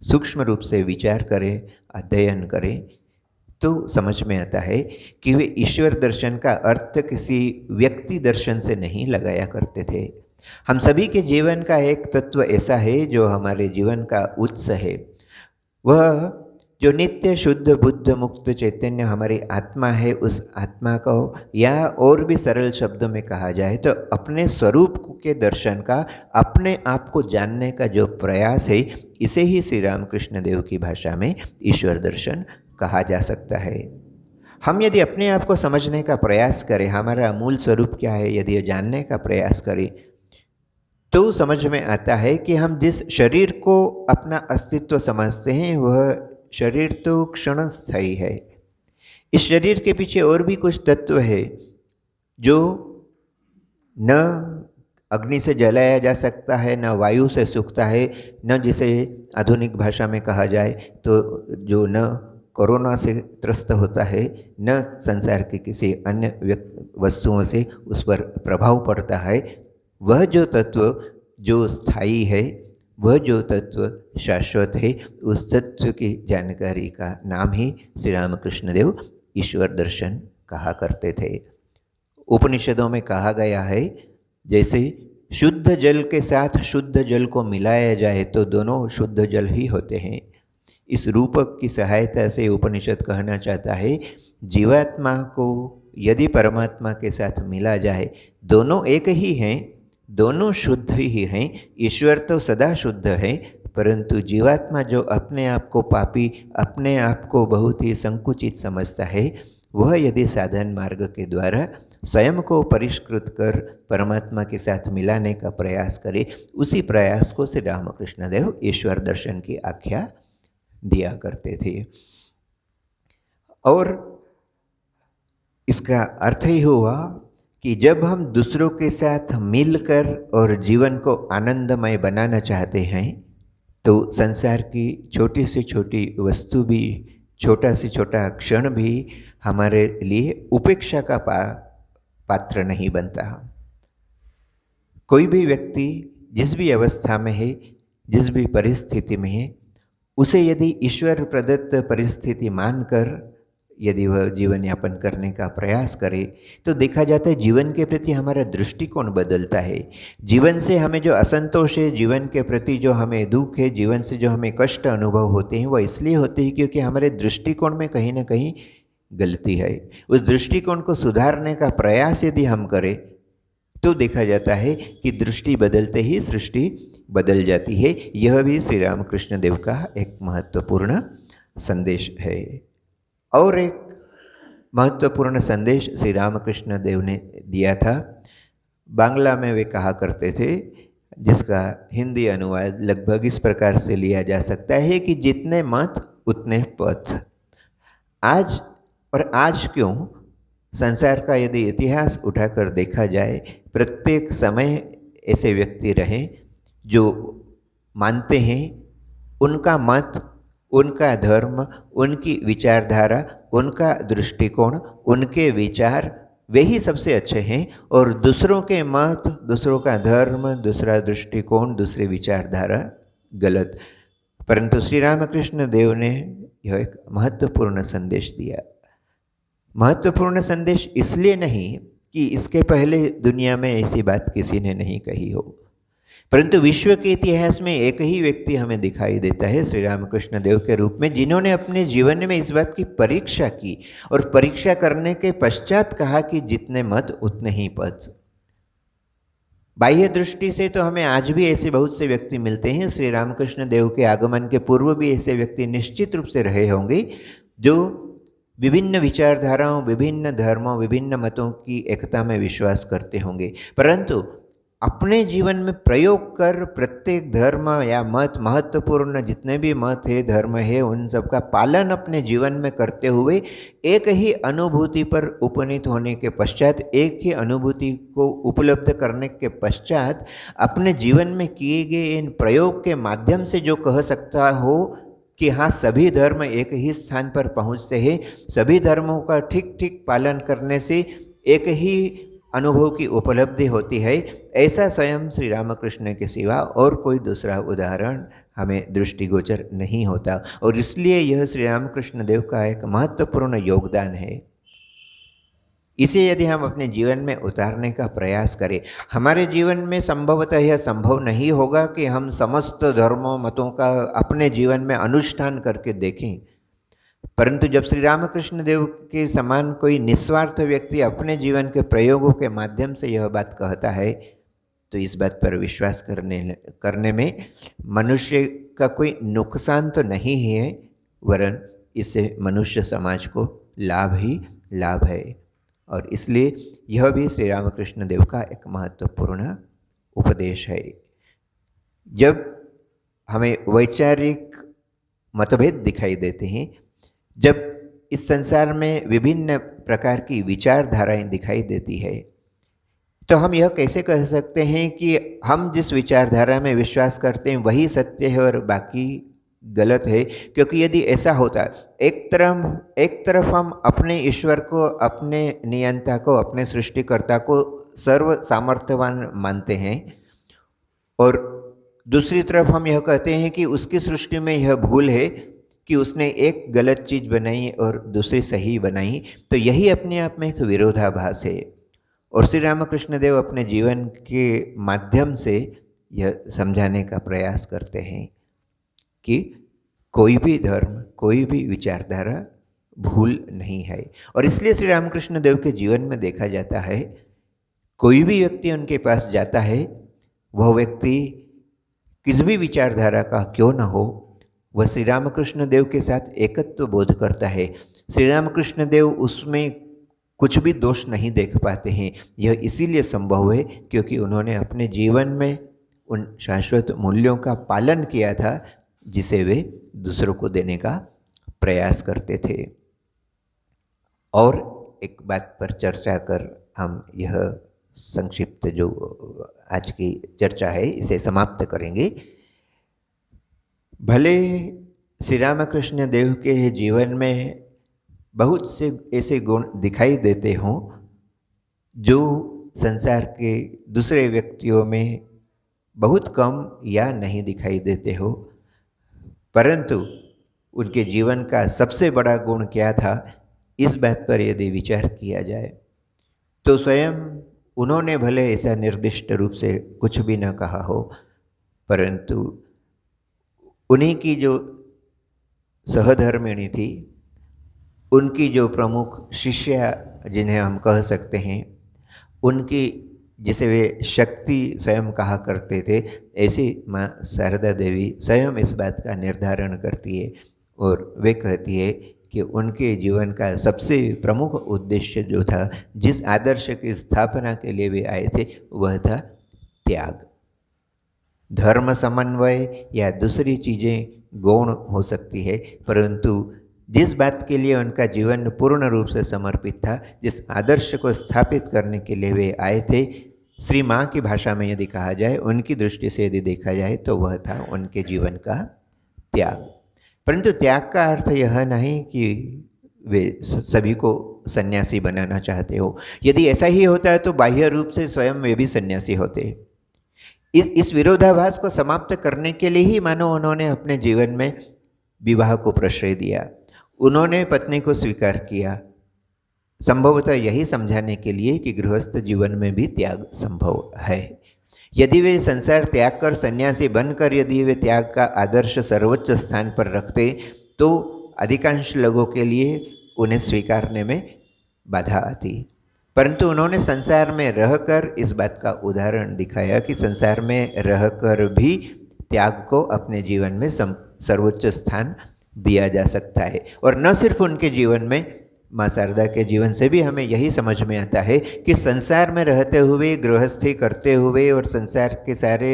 सूक्ष्म रूप से विचार करें, अध्ययन करें, तो समझ में आता है कि वे ईश्वर दर्शन का अर्थ किसी व्यक्ति दर्शन से नहीं लगाया करते थे। हम सभी के जीवन का एक तत्व ऐसा है जो हमारे जीवन का उत्स है, वह जो नित्य शुद्ध बुद्ध मुक्त चैतन्य हमारी आत्मा है, उस आत्मा को या और भी सरल शब्दों में कहा जाए तो अपने स्वरूप के दर्शन का, अपने आप को जानने का जो प्रयास है, इसे ही श्री रामकृष्ण देव की भाषा में ईश्वर दर्शन कहा जा सकता है। हम यदि अपने आप को समझने का प्रयास करें, हमारा मूल स्वरूप क्या है, यदि जानने का प्रयास करें, तो समझ में आता है कि हम जिस शरीर को अपना अस्तित्व समझते हैं वह शरीर तो क्षणस्थायी है। इस शरीर के पीछे और भी कुछ तत्व है जो न अग्नि से जलाया जा सकता है, न वायु से सूखता है, न जिसे आधुनिक भाषा में कहा जाए तो जो न कोरोना से त्रस्त होता है, न संसार के किसी अन्य वस्तुओं से उस पर प्रभाव पड़ता है। वह जो तत्व जो स्थायी है, वह जो तत्व शाश्वत है, उस तत्व की जानकारी का नाम ही श्री रामकृष्ण देव ईश्वर दर्शन कहा करते थे। उपनिषदों में कहा गया है, जैसे शुद्ध जल के साथ शुद्ध जल को मिलाया जाए तो दोनों शुद्ध जल ही होते हैं। इस रूपक की सहायता से उपनिषद कहना चाहता है, जीवात्मा को यदि परमात्मा के साथ मिला जाए, दोनों एक ही हैं, दोनों शुद्ध ही हैं। ईश्वर तो सदा शुद्ध है, परंतु जीवात्मा जो अपने आप को पापी, अपने आप को बहुत ही संकुचित समझता है, वह यदि साधन मार्ग के द्वारा स्वयं को परिष्कृत कर परमात्मा के साथ मिलाने का प्रयास करे, उसी प्रयास को श्री रामकृष्ण देव ईश्वर दर्शन की आख्या दिया करते थे। और इसका अर्थ ही हुआ कि जब हम दूसरों के साथ मिलकर और जीवन को आनंदमय बनाना चाहते हैं, तो संसार की छोटी से छोटी वस्तु भी, छोटा से छोटा क्षण भी हमारे लिए उपेक्षा का पात्र नहीं बनता। कोई भी व्यक्ति जिस भी अवस्था में है, जिस भी परिस्थिति में है, उसे यदि ईश्वर प्रदत्त परिस्थिति मानकर यदि वह जीवन यापन करने का प्रयास करे, तो देखा जाता है जीवन के प्रति हमारा दृष्टिकोण बदलता है। जीवन से हमें जो असंतोष है, जीवन के प्रति जो हमें दुख है, जीवन से जो हमें कष्ट अनुभव होते हैं, वह इसलिए होते हैं क्योंकि हमारे दृष्टिकोण में कहीं ना कहीं गलती है। उस दृष्टिकोण को सुधारने का प्रयास यदि हम करें तो देखा जाता है कि दृष्टि बदलते ही सृष्टि बदल जाती है। यह भी श्री रामकृष्ण देव का एक महत्वपूर्ण संदेश है। और एक महत्वपूर्ण संदेश श्री रामकृष्ण देव ने दिया था। बांग्ला में वे कहा करते थे जिसका हिंदी अनुवाद लगभग इस प्रकार से लिया जा सकता है कि जितने मत उतने पथ। आज और आज क्यों, संसार का यदि इतिहास उठाकर देखा जाए, प्रत्येक समय ऐसे व्यक्ति रहे जो मानते हैं उनका मत, उनका धर्म, उनकी विचारधारा, उनका दृष्टिकोण, उनके विचार वे ही सबसे अच्छे हैं और दूसरों के मत, दूसरों का धर्म, दूसरा दृष्टिकोण, दूसरी विचारधारा गलत। परंतु श्री रामकृष्ण देव ने यह एक महत्वपूर्ण संदेश दिया। महत्वपूर्ण संदेश इसलिए नहीं कि इसके पहले दुनिया में ऐसी बात किसी ने नहीं कही हो, परंतु विश्व के इतिहास में एक ही व्यक्ति हमें दिखाई देता है श्री रामकृष्ण देव के रूप में, जिन्होंने अपने जीवन में इस बात की परीक्षा की और परीक्षा करने के पश्चात कहा कि जितने मत उतने ही पथ। बाह्य दृष्टि से तो हमें आज भी ऐसे बहुत से व्यक्ति मिलते हैं, श्री रामकृष्ण देव के आगमन के पूर्व भी ऐसे व्यक्ति निश्चित रूप से रहे होंगे जो विभिन्न विचारधाराओं, विभिन्न धर्मों, विभिन्न मतों की एकता में विश्वास करते होंगे, परंतु अपने जीवन में प्रयोग कर प्रत्येक धर्म या मत, महत्वपूर्ण जितने भी मत है, धर्म है, उन सब का पालन अपने जीवन में करते हुए एक ही अनुभूति पर उपनीत होने के पश्चात, एक ही अनुभूति को उपलब्ध करने के पश्चात अपने जीवन में किए गए इन प्रयोग के माध्यम से जो कह सकता हो कि हाँ, सभी धर्म एक ही स्थान पर पहुँचते हैं, सभी धर्मों का ठीक ठीक पालन करने से एक ही अनुभव की उपलब्धि होती है, ऐसा स्वयं श्री रामकृष्ण के सिवा और कोई दूसरा उदाहरण हमें दृष्टिगोचर नहीं होता। और इसलिए यह श्री रामकृष्ण देव का एक महत्वपूर्ण योगदान है। इसे यदि हम अपने जीवन में उतारने का प्रयास करें, हमारे जीवन में संभवतः यह संभव नहीं होगा कि हम समस्त धर्मों, मतों का अपने जीवन में अनुष्ठान करके देखें, परंतु जब श्री रामकृष्ण देव के समान कोई निस्वार्थ व्यक्ति अपने जीवन के प्रयोगों के माध्यम से यह बात कहता है, तो इस बात पर विश्वास करने में मनुष्य का कोई नुकसान तो नहीं है, वरन इससे मनुष्य समाज को लाभ ही लाभ है। और इसलिए यह भी श्री रामकृष्ण देव का एक महत्वपूर्ण उपदेश है। जब हमें वैचारिक मतभेद दिखाई देते हैं, जब इस संसार में विभिन्न प्रकार की विचारधाराएं दिखाई देती है, तो हम यह कैसे कह सकते हैं कि हम जिस विचारधारा में विश्वास करते हैं वही सत्य है और बाकी गलत है? क्योंकि यदि ऐसा होता, एक तरफ हम अपने ईश्वर को, अपने नियंता को, अपने सृष्टिकर्ता को सर्व सामर्थ्यवान मानते हैं और दूसरी तरफ हम यह कहते हैं कि उसकी सृष्टि में यह भूल है कि उसने एक गलत चीज़ बनाई और दूसरी सही बनाई, तो यही अपने आप में एक विरोधाभास है। और श्री रामकृष्ण देव अपने जीवन के माध्यम से यह समझाने का प्रयास करते हैं कि कोई भी धर्म, कोई भी विचारधारा भूल नहीं है। और इसलिए श्री रामकृष्ण देव के जीवन में देखा जाता है, कोई भी व्यक्ति उनके पास जाता है, वह व्यक्ति किस भी विचारधारा का क्यों न हो, वह श्री रामकृष्ण देव के साथ एकत्व बोध करता है। श्री रामकृष्ण देव उसमें कुछ भी दोष नहीं देख पाते हैं। यह इसीलिए संभव है क्योंकि उन्होंने अपने जीवन में उन शाश्वत मूल्यों का पालन किया था जिसे वे दूसरों को देने का प्रयास करते थे। और एक बात पर चर्चा कर हम यह संक्षिप्त जो आज की चर्चा है इसे समाप्त करेंगे। भले श्री रामकृष्ण देव के जीवन में बहुत से ऐसे गुण दिखाई देते हों जो संसार के दूसरे व्यक्तियों में बहुत कम या नहीं दिखाई देते हो, परंतु उनके जीवन का सबसे बड़ा गुण क्या था, इस बात पर यदि विचार किया जाए तो स्वयं उन्होंने भले ऐसा निर्दिष्ट रूप से कुछ भी न कहा हो, परंतु उन्हीं की जो सहधर्मिणी थी, उनकी जो प्रमुख शिष्या जिन्हें हम कह सकते हैं, उनकी जिसे वे शक्ति स्वयं कहा करते थे, ऐसी माँ शारदा देवी स्वयं इस बात का निर्धारण करती है और वे कहती है कि उनके जीवन का सबसे प्रमुख उद्देश्य जो था, जिस आदर्श की स्थापना के लिए वे आए थे, वह था त्याग। धर्म समन्वय या दूसरी चीज़ें गौण हो सकती है, परंतु जिस बात के लिए उनका जीवन पूर्ण रूप से समर्पित था, जिस आदर्श को स्थापित करने के लिए वे आए थे, श्री माँ की भाषा में यदि कहा जाए, उनकी दृष्टि से यदि देखा जाए तो वह था उनके जीवन का त्याग। परंतु त्याग का अर्थ यह नहीं कि वे सभी को सन्यासी बनाना चाहते हो। यदि ऐसा ही होता है तो बाह्य रूप से स्वयं वे भी सन्यासी होते। इस विरोधाभास को समाप्त करने के लिए ही मानो उन्होंने अपने जीवन में विवाह को प्रश्रय दिया, उन्होंने पत्नी को स्वीकार किया, संभवतः यही समझाने के लिए कि गृहस्थ जीवन में भी त्याग संभव है। यदि वे संसार त्याग कर सन्यासी बनकर यदि वे त्याग का आदर्श सर्वोच्च स्थान पर रखते तो अधिकांश लोगों के लिए उन्हें स्वीकारने में बाधा आती, परंतु उन्होंने संसार में रहकर इस बात का उदाहरण दिखाया कि संसार में रहकर भी त्याग को अपने जीवन में सर्वोच्च स्थान दिया जा सकता है। और न सिर्फ उनके जीवन में, माँ शारदा के जीवन से भी हमें यही समझ में आता है कि संसार में रहते हुए, गृहस्थी करते हुए और संसार के सारे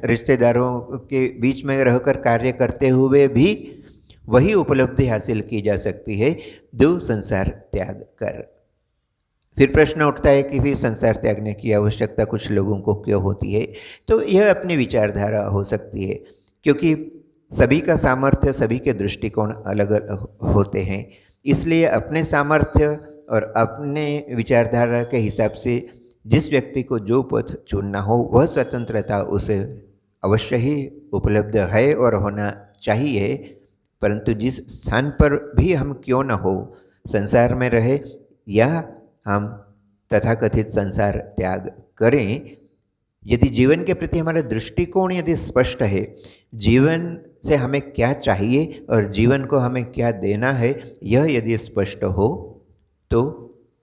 रिश्तेदारों के बीच में रहकर कार्य करते हुए भी वही उपलब्धि हासिल की जा सकती है जो संसार त्याग कर। फिर प्रश्न उठता है कि फिर संसार त्यागने की आवश्यकता कुछ लोगों को क्यों होती है? तो यह अपनी विचारधारा हो सकती है, क्योंकि सभी का सामर्थ्य, सभी के दृष्टिकोण अलग अलग होते हैं, इसलिए अपने सामर्थ्य और अपने विचारधारा के हिसाब से जिस व्यक्ति को जो पथ चुनना हो वह स्वतंत्रता उसे अवश्य ही उपलब्ध है और होना चाहिए। परंतु जिस स्थान पर भी हम क्यों न हो, संसार में रहे या हम तथाकथित संसार त्याग करें, यदि जीवन के प्रति हमारा दृष्टिकोण यदि स्पष्ट है, जीवन से हमें क्या चाहिए और जीवन को हमें क्या देना है, यह यदि स्पष्ट हो तो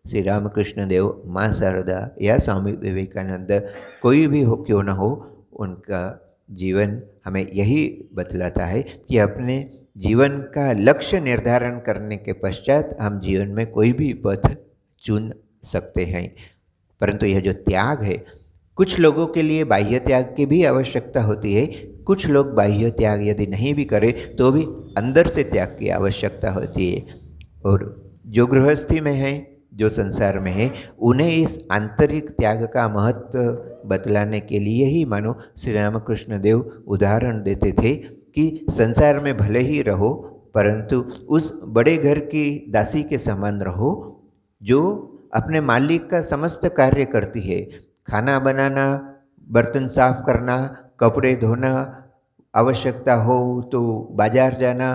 श्री रामकृष्ण देव, माँ शारदा या स्वामी विवेकानंद, कोई भी हो क्यों न हो, उनका जीवन हमें यही बतलाता है कि अपने जीवन का लक्ष्य निर्धारण करने के पश्चात हम जीवन में कोई भी पथ चुन सकते हैं। परंतु यह जो त्याग है, कुछ लोगों के लिए बाह्य त्याग की भी आवश्यकता होती है, कुछ लोग बाह्य त्याग यदि नहीं भी करें तो भी अंदर से त्याग की आवश्यकता होती है। और जो गृहस्थी में हैं, जो संसार में हैं, उन्हें इस आंतरिक त्याग का महत्व बतलाने के लिए ही मानो श्री रामकृष्ण देव उदाहरण देते थे कि संसार में भले ही रहो, परंतु उस बड़े घर की दासी के समान रहो जो अपने मालिक का समस्त कार्य करती है। खाना बनाना, बर्तन साफ करना, कपड़े धोना, आवश्यकता हो तो बाजार जाना,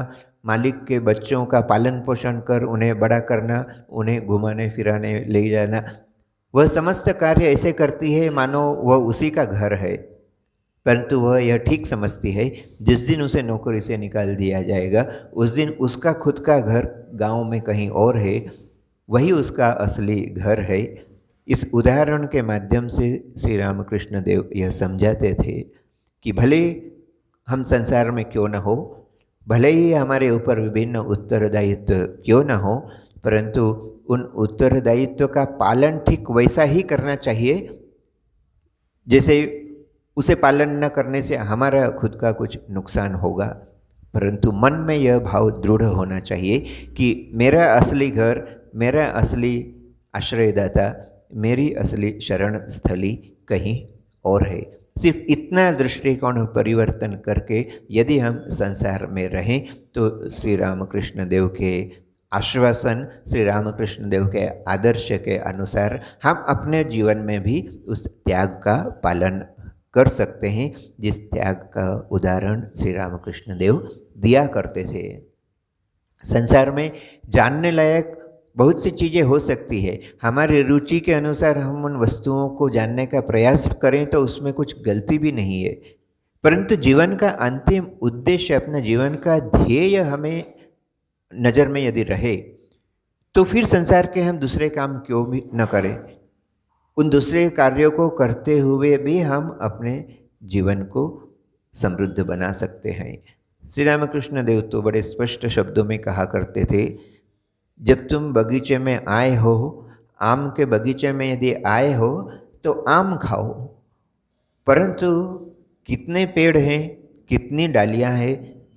मालिक के बच्चों का पालन पोषण कर उन्हें बड़ा करना, उन्हें घुमाने फिराने ले जाना, वह समस्त कार्य ऐसे करती है मानो वह उसी का घर है। परंतु वह यह ठीक समझती है जिस दिन उसे नौकरी से निकाल दिया जाएगा उस दिन उसका खुद का घर गांव में कहीं और है, वही उसका असली घर है। इस उदाहरण के माध्यम से श्री रामकृष्ण देव यह समझाते थे कि भले हम संसार में क्यों न हो, भले ही हमारे ऊपर विभिन्न उत्तरदायित्व क्यों न हो, परंतु उन उत्तरदायित्व का पालन ठीक वैसा ही करना चाहिए जैसे उसे पालन न करने से हमारा खुद का कुछ नुकसान होगा। परंतु मन में यह भाव दृढ़ होना चाहिए कि मेरा असली घर, मेरा असली आश्रयदाता, मेरी असली शरण स्थली कहीं और है। सिर्फ इतना दृष्टिकोण परिवर्तन करके यदि हम संसार में रहें तो श्री रामकृष्ण देव के आश्वासन, श्री रामकृष्ण देव के आदर्श के अनुसार हम अपने जीवन में भी उस त्याग का पालन कर सकते हैं जिस त्याग का उदाहरण श्री रामकृष्ण देव दिया करते थे। संसार में जानने लायक बहुत सी चीज़ें हो सकती है, हमारी रुचि के अनुसार हम उन वस्तुओं को जानने का प्रयास करें तो उसमें कुछ गलती भी नहीं है, परंतु जीवन का अंतिम उद्देश्य, अपने जीवन का ध्येय हमें नज़र में यदि रहे तो फिर संसार के हम दूसरे काम क्यों भी न करें। उन दूसरे कार्यों को करते हुए भी हम अपने जीवन को समृद्ध बना सकते हैं। श्री रामकृष्ण देव तो बड़े स्पष्ट शब्दों में कहा करते थे, जब तुम बगीचे में आए हो, आम के बगीचे में यदि आए हो तो आम खाओ, परंतु कितने पेड़ हैं, कितनी डालियां हैं,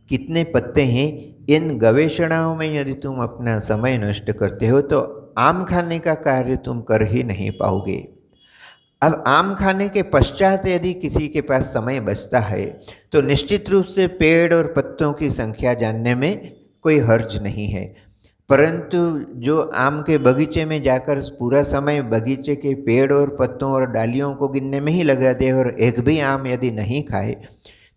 कितने पत्ते हैं, इन गवेषणाओं में यदि तुम अपना समय नष्ट करते हो तो आम खाने का कार्य तुम कर ही नहीं पाओगे। अब आम खाने के पश्चात यदि किसी के पास समय बचता है तो निश्चित रूप से पेड़ और पत्तों की संख्या जानने में कोई हर्ज नहीं है। परंतु जो आम के बगीचे में जाकर पूरा समय बगीचे के पेड़ और पत्तों और डालियों को गिनने में ही लगा दे और एक भी आम यदि नहीं खाए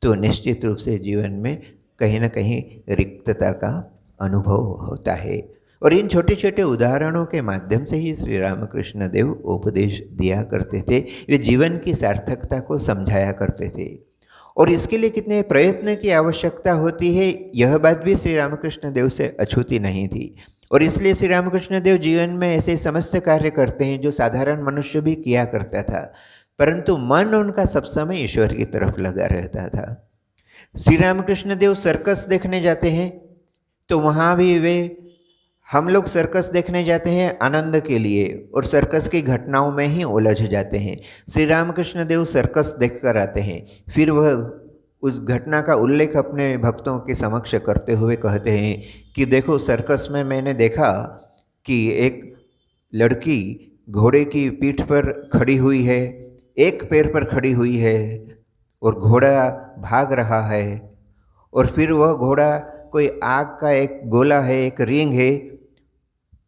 तो निश्चित रूप से जीवन में कहीं न कहीं रिक्तता का अनुभव होता है। और इन छोटे छोटे उदाहरणों के माध्यम से ही श्री रामकृष्ण देव उपदेश दिया करते थे, वे जीवन की सार्थकता को समझाया करते थे। और इसके लिए कितने प्रयत्न की आवश्यकता होती है, यह बात भी श्री रामकृष्ण देव से अछूती नहीं थी। और इसलिए श्री रामकृष्ण देव जीवन में ऐसे समस्त कार्य करते हैं जो साधारण मनुष्य भी किया करता था, परंतु मन उनका सब समय ईश्वर की तरफ लगा रहता था। श्री रामकृष्ण देव सर्कस देखने जाते हैं तो वहाँ भी वे, हम लोग सर्कस देखने जाते हैं आनंद के लिए और सर्कस की घटनाओं में ही उलझ जाते हैं। श्री रामकृष्ण देव सर्कस देखकर आते हैं, फिर वह उस घटना का उल्लेख अपने भक्तों के समक्ष करते हुए कहते हैं कि देखो, सर्कस में मैंने देखा कि एक लड़की घोड़े की पीठ पर खड़ी हुई है, एक पैर पर खड़ी हुई है और घोड़ा भाग रहा है। और फिर वह घोड़ा कोई आग का एक गोला है, एक रिंग है,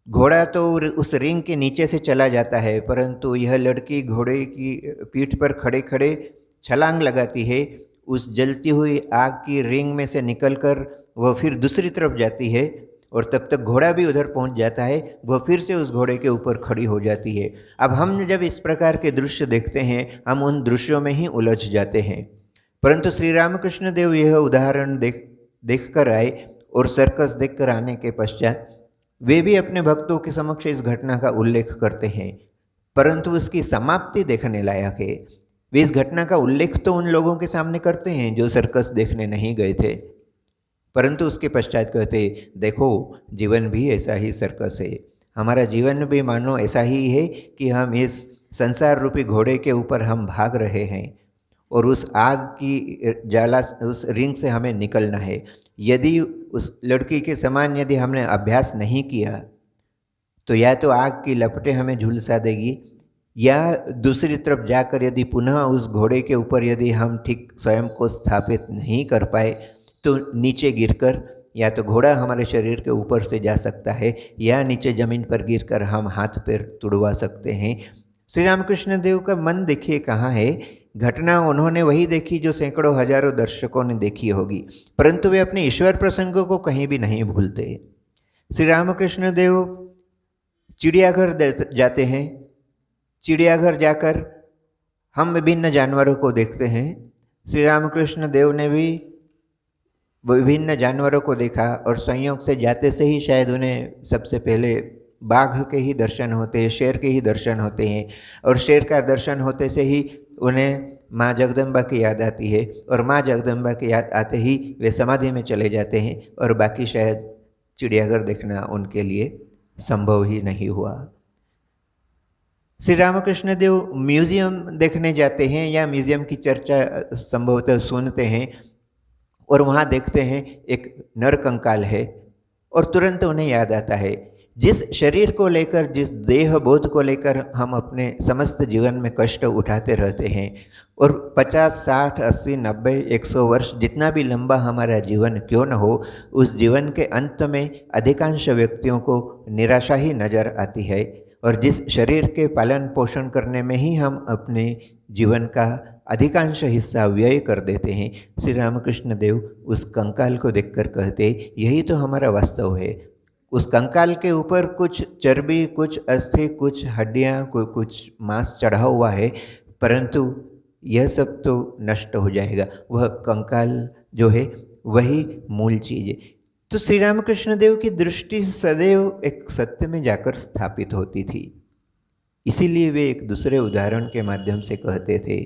घोड़ा तो उस रिंग के नीचे से चला जाता है, परंतु यह लड़की घोड़े की पीठ पर खड़े खड़े छलांग लगाती है। उस जलती हुई आग की रिंग में से निकलकर वह फिर दूसरी तरफ जाती है और तब तक घोड़ा भी उधर पहुंच जाता है, वह फिर से उस घोड़े के ऊपर खड़ी हो जाती है। अब हम जब इस प्रकार के दृश्य देखते हैं, हम उन दृश्यों में ही उलझ जाते हैं। परंतु श्री रामकृष्ण देव यह उदाहरण देख कर आए और सर्कस देख कर आने के पश्चात वे भी अपने भक्तों के समक्ष इस घटना का उल्लेख करते हैं, परंतु उसकी समाप्ति देखने लायक है। वे इस घटना का उल्लेख तो उन लोगों के सामने करते हैं जो सर्कस देखने नहीं गए थे, परंतु उसके पश्चात कहते, देखो, जीवन भी ऐसा ही सर्कस है, हमारा जीवन भी मानो ऐसा ही है कि हम इस संसार रूपी घोड़े के ऊपर हम भाग रहे हैं और उस आग की ज्वाला, उस रिंग से हमें निकलना है। यदि उस लड़की के समान यदि हमने अभ्यास नहीं किया तो या तो आग की लपटें हमें झुलसा देगी, या दूसरी तरफ जाकर यदि पुनः उस घोड़े के ऊपर यदि हम ठीक स्वयं को स्थापित नहीं कर पाए तो नीचे गिरकर या तो घोड़ा हमारे शरीर के ऊपर से जा सकता है या नीचे ज़मीन पर गिरकर हम हाथ पैर तुड़वा सकते हैं। श्री रामकृष्ण देव का मन देखिए कहाँ है। घटना उन्होंने वही देखी जो सैकड़ों हजारों दर्शकों ने देखी होगी, परंतु वे अपने ईश्वर प्रसंगों को कहीं भी नहीं भूलते। श्री रामकृष्ण देव चिड़ियाघर जाते हैं, चिड़ियाघर जाकर हम विभिन्न जानवरों को देखते हैं। श्री रामकृष्ण देव ने भी विभिन्न जानवरों को देखा और संयोग से जाते से ही शायद उन्हें सबसे पहले बाघ के ही दर्शन होते हैं, शेर के ही दर्शन होते हैं, और शेर का दर्शन होते से ही उन्हें माँ जगदम्बा की याद आती है और माँ जगदम्बा की याद आते ही वे समाधि में चले जाते हैं और बाकी शायद चिड़ियाघर देखना उनके लिए संभव ही नहीं हुआ। श्री रामकृष्ण देव म्यूज़ियम देखने जाते हैं या म्यूज़ियम की चर्चा संभवतः सुनते हैं और वहाँ देखते हैं एक नर कंकाल है और तुरंत उन्हें याद आता है, जिस शरीर को लेकर, जिस देह बोध को लेकर हम अपने समस्त जीवन में कष्ट उठाते रहते हैं और 50, 60, 80, 90, 100 वर्ष जितना भी लंबा हमारा जीवन क्यों न हो, उस जीवन के अंत में अधिकांश व्यक्तियों को निराशा ही नज़र आती है और जिस शरीर के पालन पोषण करने में ही हम अपने जीवन का अधिकांश हिस्सा व्यय कर देते हैं, श्री रामकृष्ण देव उस कंकाल को देखकर कहते, यही तो हमारा वास्तव है। उस कंकाल के ऊपर कुछ चर्बी, कुछ अस्थि, कुछ हड्डियाँ, कुछ मांस चढ़ा हुआ है, परंतु यह सब तो नष्ट हो जाएगा। वह कंकाल जो है वही मूल चीज़ है। तो श्री रामकृष्ण देव की दृष्टि सदैव एक सत्य में जाकर स्थापित होती थी। इसीलिए वे एक दूसरे उदाहरण के माध्यम से कहते थे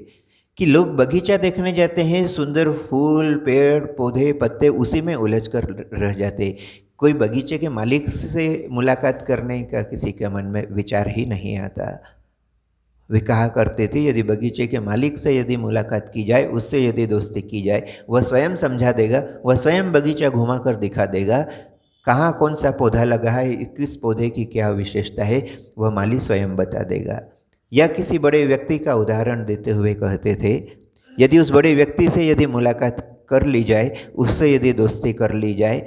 कि लोग बगीचा देखने जाते हैं, सुंदर फूल, पेड़, पौधे, पत्ते, उसी में उलझ कर रह जाते। कोई बगीचे के मालिक से मुलाकात करने का किसी के मन में विचार ही नहीं आता। वे कहा करते थे यदि बगीचे के मालिक से यदि मुलाकात की जाए, उससे यदि दोस्ती की जाए, वह स्वयं समझा देगा, वह स्वयं बगीचा घुमा कर दिखा देगा, कहाँ कौन सा पौधा लगा है, किस पौधे की क्या विशेषता है, वह माली स्वयं बता देगा। या किसी बड़े व्यक्ति का उदाहरण देते हुए कहते थे यदि उस बड़े व्यक्ति से यदि मुलाकात कर ली जाए, उससे यदि दोस्ती कर ली जाए,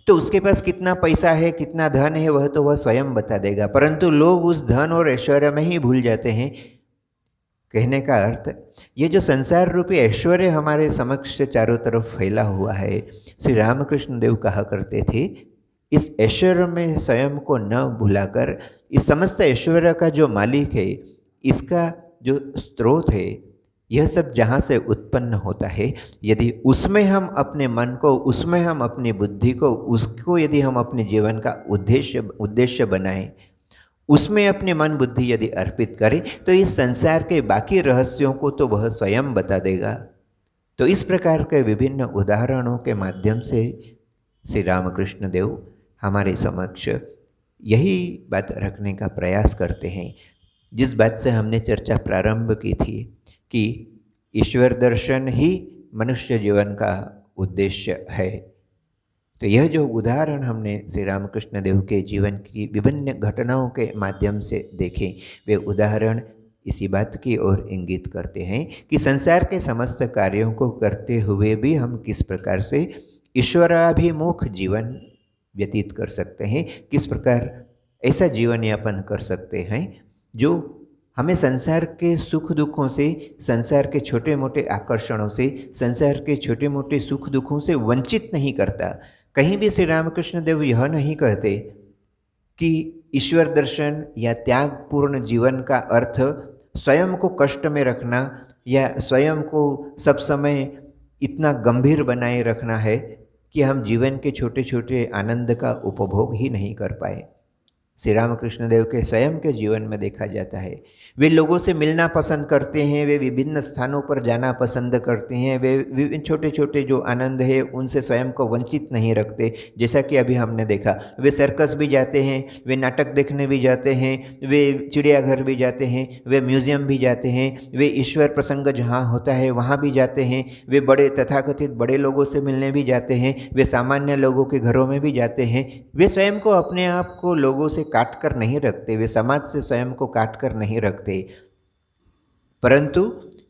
तो उसके पास कितना पैसा है, कितना धन है, वह तो वह स्वयं बता देगा, परंतु लोग उस धन और ऐश्वर्य में ही भूल जाते हैं। कहने का अर्थ, ये जो संसार रूपी ऐश्वर्य हमारे समक्ष चारों तरफ फैला हुआ है, श्री रामकृष्ण देव कहा करते थे इस ऐश्वर्य में स्वयं को न भुलाकर, इस समस्त ऐश्वर्य का जो मालिक है, इसका जो स्रोत है, यह सब जहाँ से उत्पन्न होता है, यदि उसमें हम अपने मन को, उसमें हम अपनी बुद्धि को, उसको यदि हम अपने जीवन का उद्देश्य बनाएं, उसमें अपने मन बुद्धि यदि अर्पित करें, तो इस संसार के बाकी रहस्यों को तो वह स्वयं बता देगा। तो इस प्रकार के विभिन्न उदाहरणों के माध्यम से श्री रामकृष्ण देव हमारे समक्ष यही बात रखने का प्रयास करते हैं, जिस बात से हमने चर्चा प्रारंभ की थी कि ईश्वर दर्शन ही मनुष्य जीवन का उद्देश्य है। तो यह जो उदाहरण हमने श्री रामकृष्ण देव के जीवन की विभिन्न घटनाओं के माध्यम से देखे, वे उदाहरण इसी बात की ओर इंगित करते हैं कि संसार के समस्त कार्यों को करते हुए भी हम किस प्रकार से ईश्वराभिमुख जीवन व्यतीत कर सकते हैं, किस प्रकार ऐसा जीवन यापन कर सकते हैं जो हमें संसार के सुख दुखों से, संसार के छोटे मोटे आकर्षणों से, संसार के छोटे मोटे सुख दुखों से वंचित नहीं करता। कहीं भी श्री रामकृष्ण देव यह नहीं कहते कि ईश्वर दर्शन या त्यागपूर्ण जीवन का अर्थ स्वयं को कष्ट में रखना या स्वयं को सब समय इतना गंभीर बनाए रखना है कि हम जीवन के छोटे छोटे आनंद का उपभोग ही नहीं कर पाए। श्री रामकृष्ण देव के स्वयं के जीवन में देखा जाता है, वे लोगों से मिलना पसंद करते हैं, वे विभिन्न स्थानों पर जाना पसंद करते हैं, वे विभिन्न छोटे छोटे जो आनंद है उनसे स्वयं को वंचित नहीं रखते। जैसा कि अभी हमने देखा, वे सर्कस भी जाते हैं, वे नाटक देखने भी जाते हैं, वे चिड़ियाघर भी जाते हैं, वे म्यूज़ियम भी जाते हैं, वे ईश्वर प्रसंग जहाँ होता है वहाँ भी जाते हैं, वे बड़े तथाकथित बड़े लोगों से मिलने भी जाते हैं, वे सामान्य लोगों के घरों में भी जाते हैं। वे स्वयं को, अपने आप को लोगों से काट कर नहीं रखते, वे समाज से स्वयं को काट कर नहीं रखते, परंतु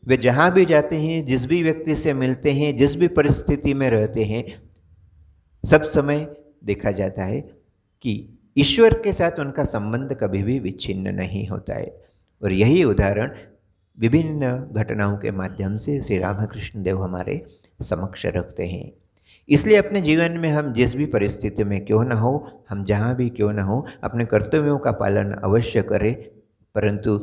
वे जहाँ भी जाते हैं, जिस भी व्यक्ति से मिलते हैं, जिस भी परिस्थिति में रहते हैं, सब समय देखा जाता है कि ईश्वर के साथ उनका संबंध कभी भी विच्छिन्न नहीं होता है। और यही उदाहरण विभिन्न घटनाओं के माध्यम से श्री रामकृष्ण देव हमारे समक्ष रखते हैं। इसलिए अपने जीवन में हम जिस भी परिस्थिति में क्यों न हो, हम जहाँ भी क्यों न हो, अपने कर्तव्यों का पालन अवश्य करें, परंतु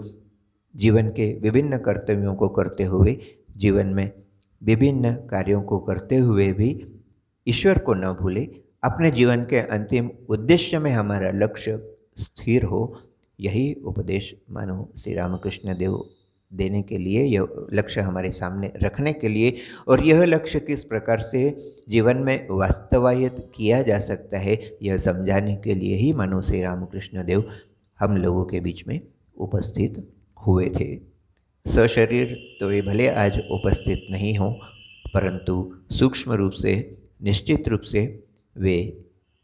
जीवन के विभिन्न कर्तव्यों को करते हुए, जीवन में विभिन्न कार्यों को करते हुए भी ईश्वर को न भूले, अपने जीवन के अंतिम उद्देश्य में हमारा लक्ष्य स्थिर हो। यही उपदेश मानो श्री रामकृष्ण देव देने के लिए, यह लक्ष्य हमारे सामने रखने के लिए, और यह लक्ष्य किस प्रकार से जीवन में वास्तवायित किया जा सकता है, यह समझाने के लिए ही मानो श्री रामकृष्ण देव हम लोगों के बीच में उपस्थित हुए थे। सशरीर तो वे भले आज उपस्थित नहीं हों, परंतु सूक्ष्म रूप से, निश्चित रूप से वे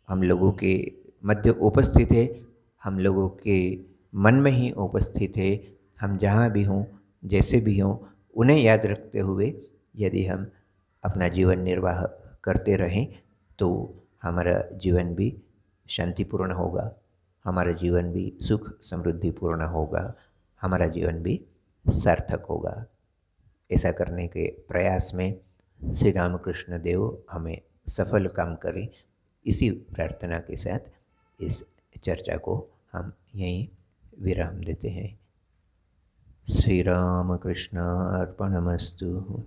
हम लोगों के मध्य उपस्थित है, हम लोगों के मन में ही उपस्थित है। हम जहाँ भी हों, जैसे भी हों, उन्हें याद रखते हुए यदि हम अपना जीवन निर्वाह करते रहें तो हमारा जीवन भी शांतिपूर्ण होगा, हमारा जीवन भी सुख समृद्धिपूर्ण होगा, हमारा जीवन भी सार्थक होगा। ऐसा करने के प्रयास में श्री रामकृष्ण देव हमें सफल काम करें, इसी प्रार्थना के साथ इस चर्चा को हम यहीं विराम देते हैं। श्री राम कृष्ण अर्पणमस्तु।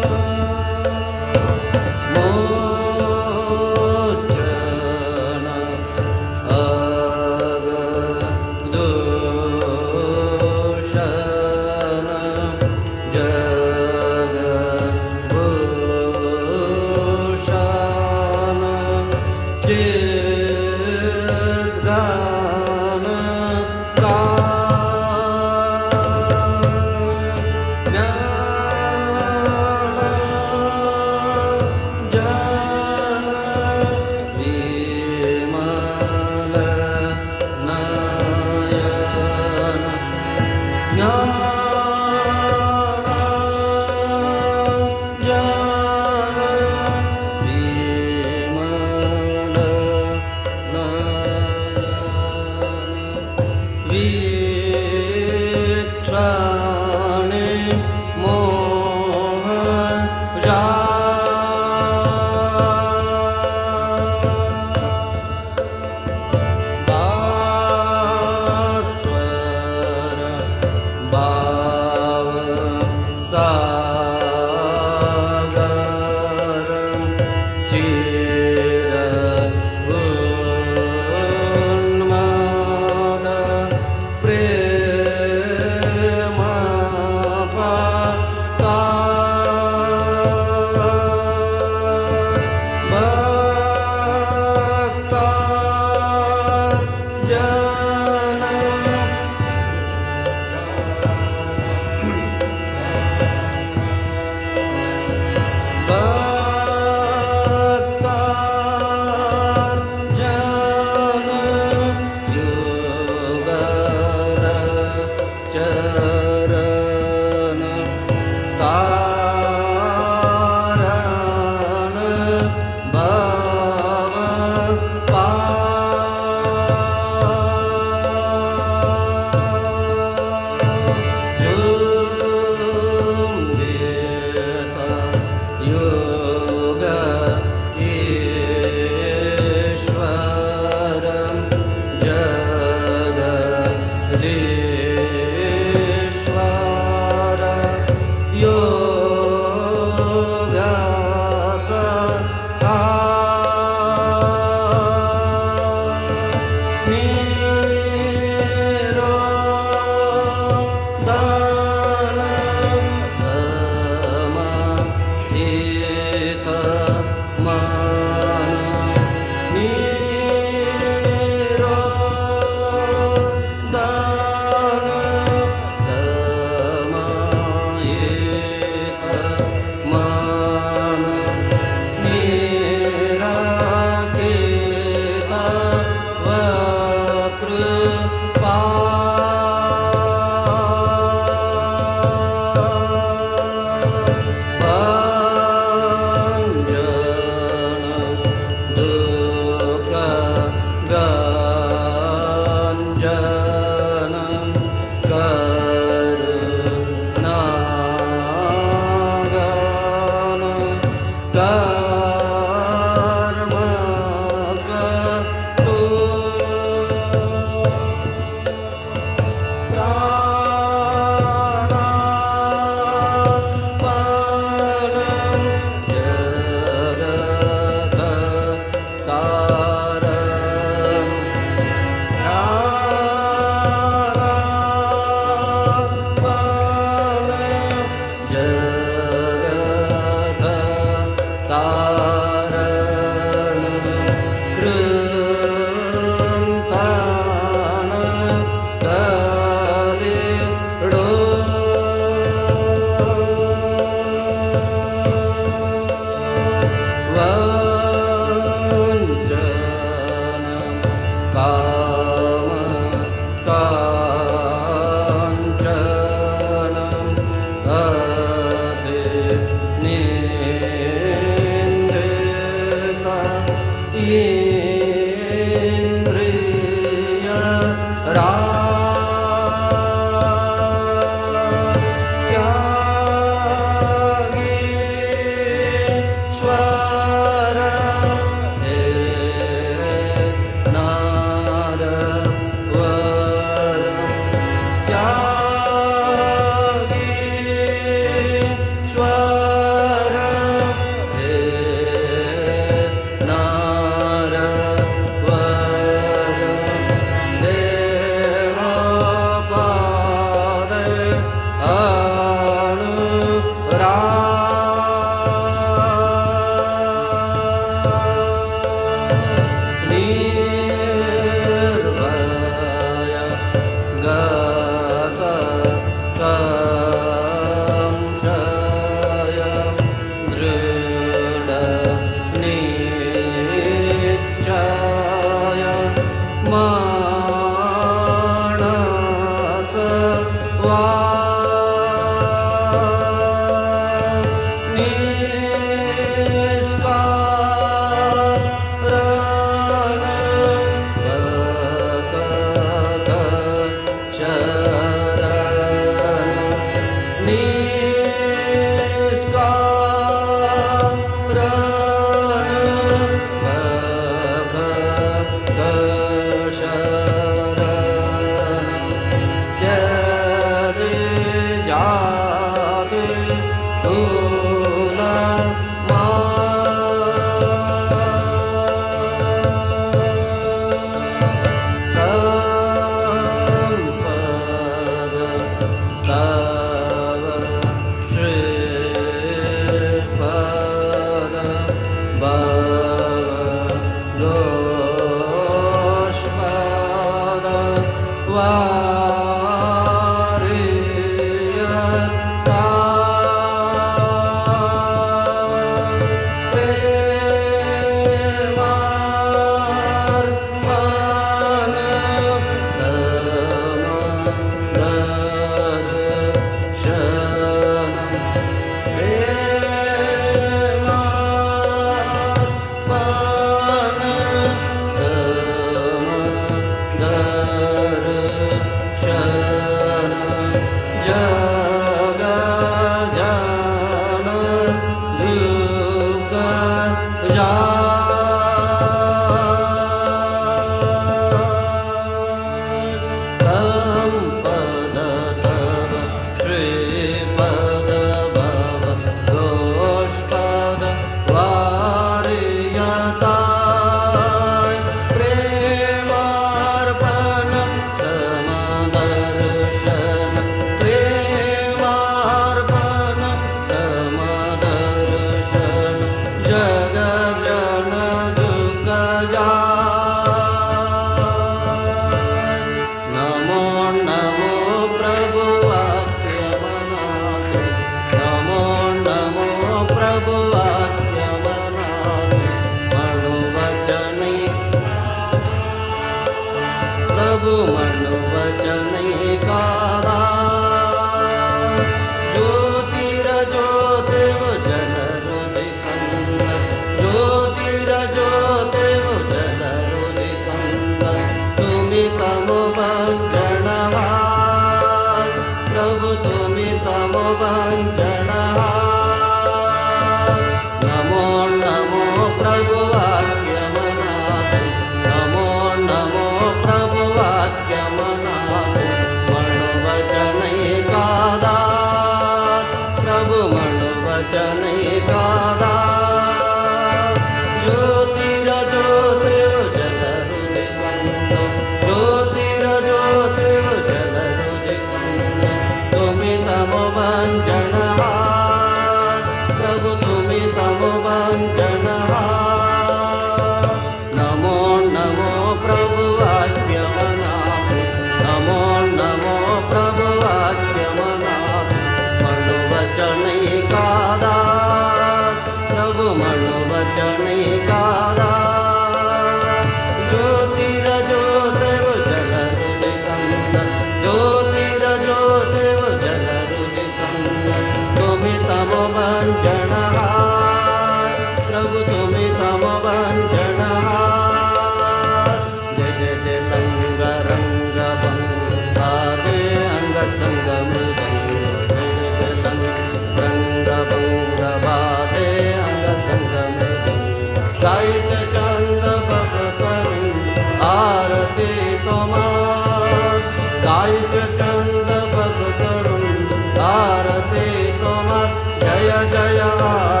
जय जय